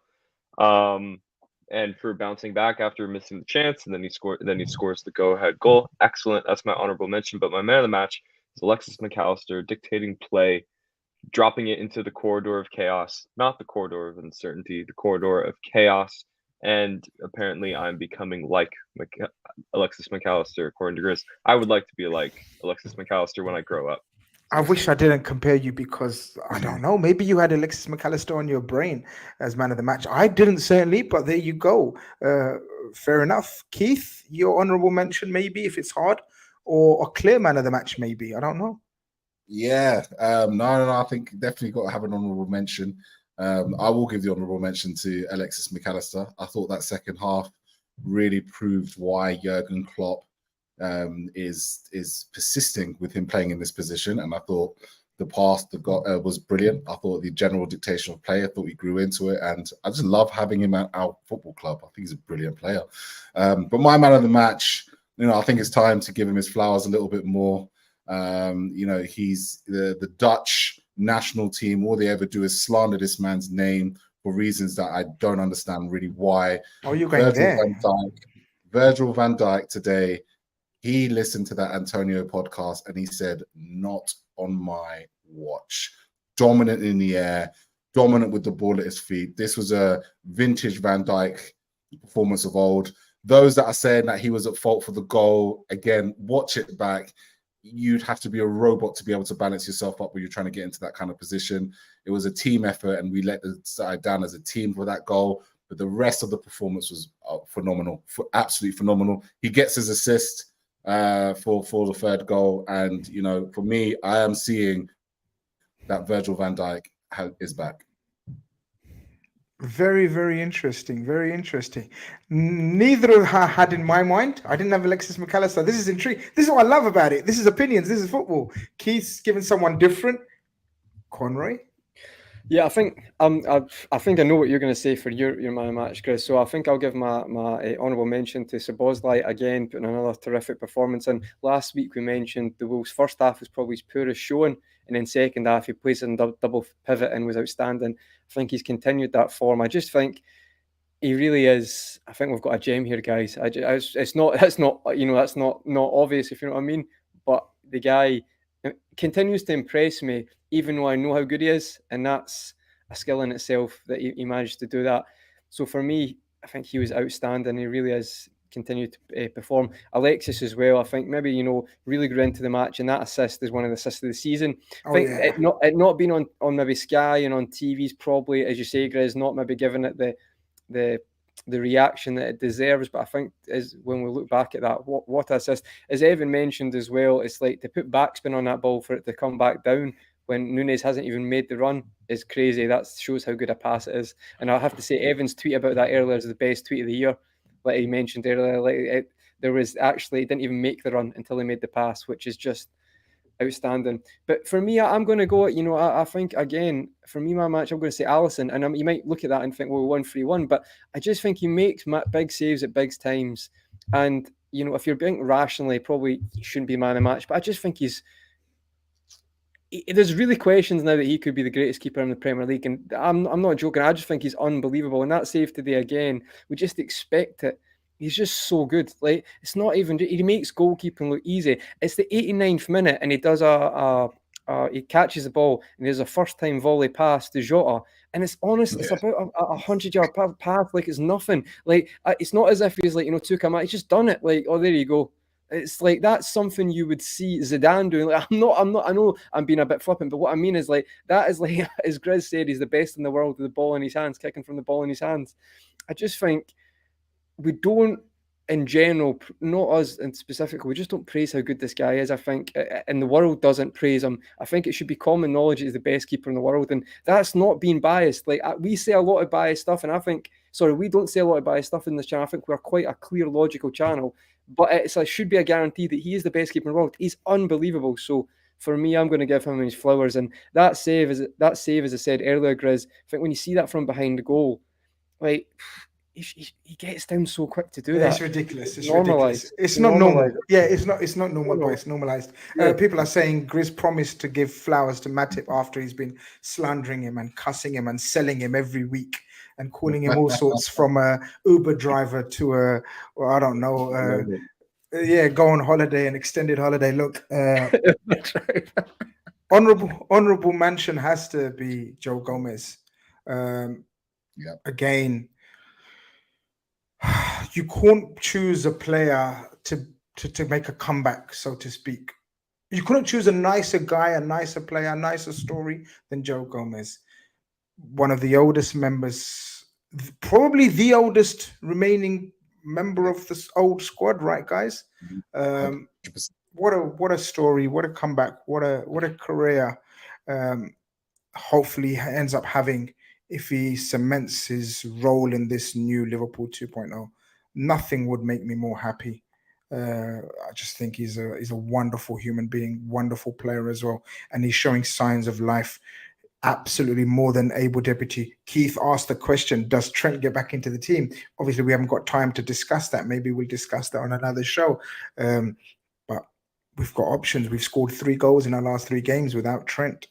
And for bouncing back after missing the chance, and then he scores the go-ahead goal. Excellent. That's my honorable mention. But my man of the match is Alexis McAllister, dictating play, dropping it into the corridor of chaos, not the corridor of uncertainty, the corridor of chaos. And apparently I'm becoming like Alexis McAllister, according to Grizz. I would like to be like Alexis McAllister when I grow up. I wish I didn't compare you because, I don't know, maybe you had Alexis McAllister on your brain as man of the match. I didn't, certainly, but there you go. Fair enough. Keith, your honorable mention maybe, if it's hard, or a clear man of the match maybe. I don't know. Yeah. No, I think definitely got to have an honorable mention. I will give the honorable mention to Alexis McAllister. I thought that second half really proved why Jurgen Klopp is persisting with him playing in this position, and I thought the pass that was brilliant. I thought the general dictation of play, I thought he grew into it, and I just love having him at our football club. I think he's a brilliant player. But my man of the match, I think it's time to give him his flowers a little bit more. He's the Dutch national team. All they ever do is slander this man's name for reasons that I don't understand really why. Oh, you're going there. Virgil van Dijk today, he listened to that Antonio podcast and he said, not on my watch. Dominant in the air, dominant with the ball at his feet. This was a vintage Van Dijk performance of old. Those that are saying that he was at fault for the goal, again, watch it back. You'd have to be a robot to be able to balance yourself up when you're trying to get into that kind of position. It was a team effort, and we let the side down as a team for that goal. But the rest of the performance was phenomenal, absolutely phenomenal. He gets his assist for the third goal, and you know, for me, I am seeing that Virgil van Dijk is back. Very, very interesting. Very interesting. Neither of her had in my mind. I didn't have Alexis McAllister. This is intriguing. This is what I love about it. This is opinions. This is football. Keith's giving someone different. Conroy? Yeah, I think I know what you're going to say for your man of match, Chris. So I think I'll give my honourable mention to Szoboszlai again, putting another terrific performance in. Last week we mentioned the Wolves' first half was probably his poorest showing, and then second half he plays in double pivot and was outstanding. I think he's continued that form. I just think he really is. I think we've got a gem here, guys. That's not obvious, if you know what I mean. But the guy continues to impress me, even though I know how good he is, and that's a skill in itself that he managed to do that. So for me, I think he was outstanding. He really has continued to perform. Alexis as well, I think maybe, really grew into the match, and that assist is one of the assists of the season. I think it not being on maybe Sky and on TVs probably, as you say, Grizz, not maybe giving it the reaction that it deserves, but I think is when we look back at that, what assist. As Evan mentioned as well, it's like to put backspin on that ball for it to come back down when Nunez hasn't even made the run is crazy. That shows how good a pass it is. And I have to say, Evan's tweet about that earlier is the best tweet of the year. Like he mentioned earlier, there was actually, he didn't even make the run until he made the pass, which is just outstanding. But for me, I'm going to go, I think, again, for me, my match, I'm going to say Alisson. And you might look at that and think, well, 1-3-1. But I just think he makes big saves at big times. And, if you're being rationally, probably he shouldn't be man of match. But I just think there's really questions now that he could be the greatest keeper in the Premier League. And I'm not joking. I just think he's unbelievable. And that save today, again, we just expect it. He's just so good. Like, it's not even, he makes goalkeeping look easy. It's the 89th minute and he does he catches the ball and there's a first time volley pass to Jota. And it's honestly, it's about a 100-yard path. Like, it's nothing. Like, it's not as if he's like, took him out. He's just done it. Like, oh, there you go. It's like, that's something you would see Zidane doing. Like, I know I'm being a bit flippant, but what I mean is, like, that is like, as Grizz said, he's the best in the world with the ball in his hands, kicking from the ball in his hands. I just think we don't, in general, not us in specific, we just don't praise how good this guy is. I think, and the world doesn't praise him. I think it should be common knowledge he's the best keeper in the world, and that's not being biased. Like, we say a lot of biased stuff, and I think, we don't say a lot of biased stuff in this channel. I think we're quite a clear, logical channel, but it should be a guarantee that he is the best keeper in the world. He's unbelievable. So for me, I'm going to give him his flowers. And that save, as I said earlier, Grizz, I think when you see that from behind the goal, like, he gets down so quick to do that. It's ridiculous. It's ridiculous. It's not normal. Yeah, it's not normal, but it's normalized. People are saying Grizz promised to give flowers to Matip after he's been slandering him and cussing him and selling him every week and calling him all sorts, from a Uber driver to I don't know, go on holiday, an extended holiday. Look, honorable mention has to be Joe Gomez. Again, you can't choose a player to make a comeback, so to speak. You couldn't choose a nicer guy, a nicer player, a nicer story than Joe Gomez. One of the oldest members, probably the oldest remaining member of this old squad, right, guys? What a story, what a comeback, what a career. Hopefully he ends up having, if he cements his role in this new Liverpool 2.0. Nothing would make me more happy. I just think he's a wonderful human being, wonderful player as well, and he's showing signs of life. Absolutely more than able deputy. Keith asked the question, does Trent get back into the team? Obviously, we haven't got time to discuss that. Maybe we'll discuss that on another show. But we've got options. We've scored 3 goals in our last 3 games without Trent.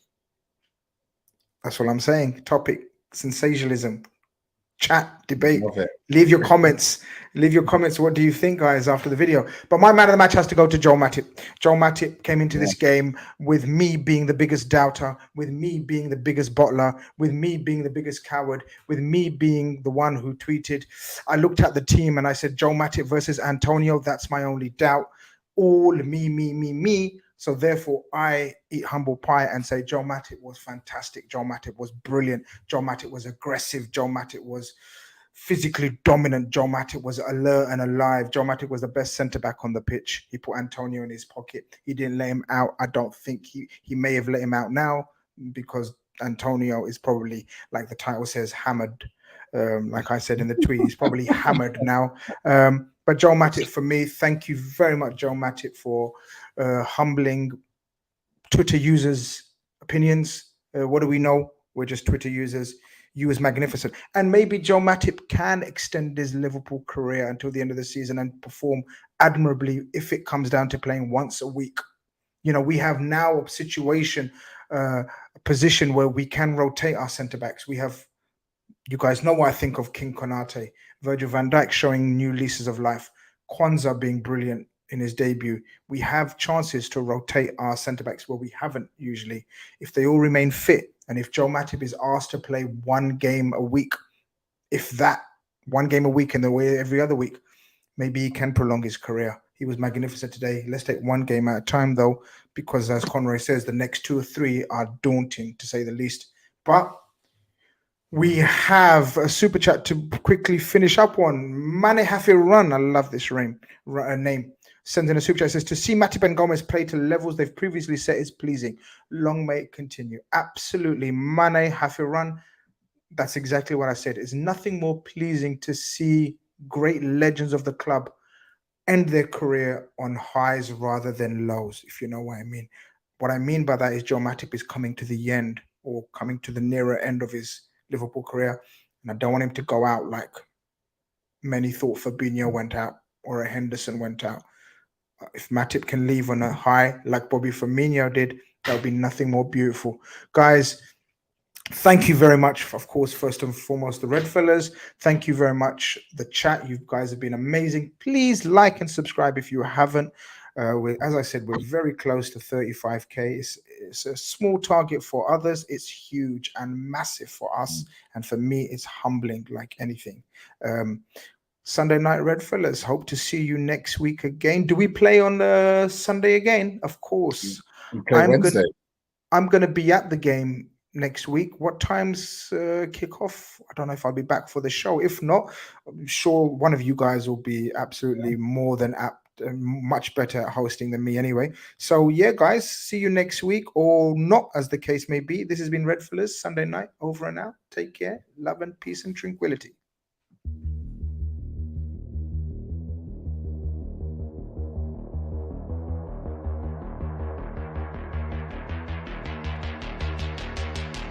That's all I'm saying. Topic, sensationalism, chat, debate. Love it. Leave your comments. Leave your comments. What do you think, guys, after the video? But my man of the match has to go to Joel Matip. Joel Matip came into this game with me being the biggest doubter, with me being the biggest bottler, with me being the biggest coward, with me being the one who tweeted. I looked at the team and I said, Joel Matip versus Antonio, that's my only doubt. All me. So therefore, I eat humble pie and say Joel Matip was fantastic. Joel Matip was brilliant. Joel Matip was aggressive. Joel Matip was physically dominant. Joel Matip was alert and alive. Joel Matip was the best centre-back on the pitch. He put Antonio in his pocket. He didn't let him out. I don't think he may have let him out now because Antonio is probably, like the title says, hammered. Like I said in the tweet, he's probably hammered now. But Joel Matip, for me, thank you very much, Joel Matip, for humbling Twitter users' opinions. What do we know? We're just Twitter users. You was magnificent. And maybe Joel Matip can extend his Liverpool career until the end of the season and perform admirably if it comes down to playing once a week. You know, we have now a situation, a position where we can rotate our centre-backs. We have, you guys know what I think of King Konate, Virgil van Dijk showing new leases of life, Kwanzaa being brilliant in his debut. We have chances to rotate our centre-backs where we haven't usually. If they all remain fit, and if Joel Matip is asked to play one game a week, if that, one game a week in the way every other week, maybe he can prolong his career. He was magnificent today. Let's take one game at a time, though, because as Conroy says, the next 2 or 3 are daunting, to say the least. But we have a super chat to quickly finish up on. Mane Hafir Run, I love this name. Sends in a super chat, says, to see Matip and Gomez play to levels they've previously set is pleasing. Long may it continue. Absolutely. Mane Hafir Run, that's exactly what I said. It's nothing more pleasing to see great legends of the club end their career on highs rather than lows, if you know what I mean. What I mean by that is Joel Matip is coming to the end, or coming to the nearer end of his Liverpool career, and I don't want him to go out like many thought Fabinho went out or a Henderson went out. If Matip can leave on a high like Bobby Firmino did, that would be nothing more beautiful. Guys, thank you very much. Of course, first and foremost, the Red Fellas. Thank you very much, the chat. You guys have been amazing. Please like and subscribe if you haven't. As I said, we're very close to 35k. It's a small target for others. It's huge and massive for us. And for me, it's humbling like anything. Sunday night, Red Fellas. Hope to see you next week again. Do we play on Sunday again? Of course. We play Wednesday. I'm going to be at the game next week. What time's kickoff? I don't know if I'll be back for the show. If not, I'm sure one of you guys will be absolutely more than apt, much better at hosting than me anyway. So yeah, guys, see you next week, or not, as the case may be. This has been Red Fellas Sunday night, over and out. Take care, love and peace and tranquility.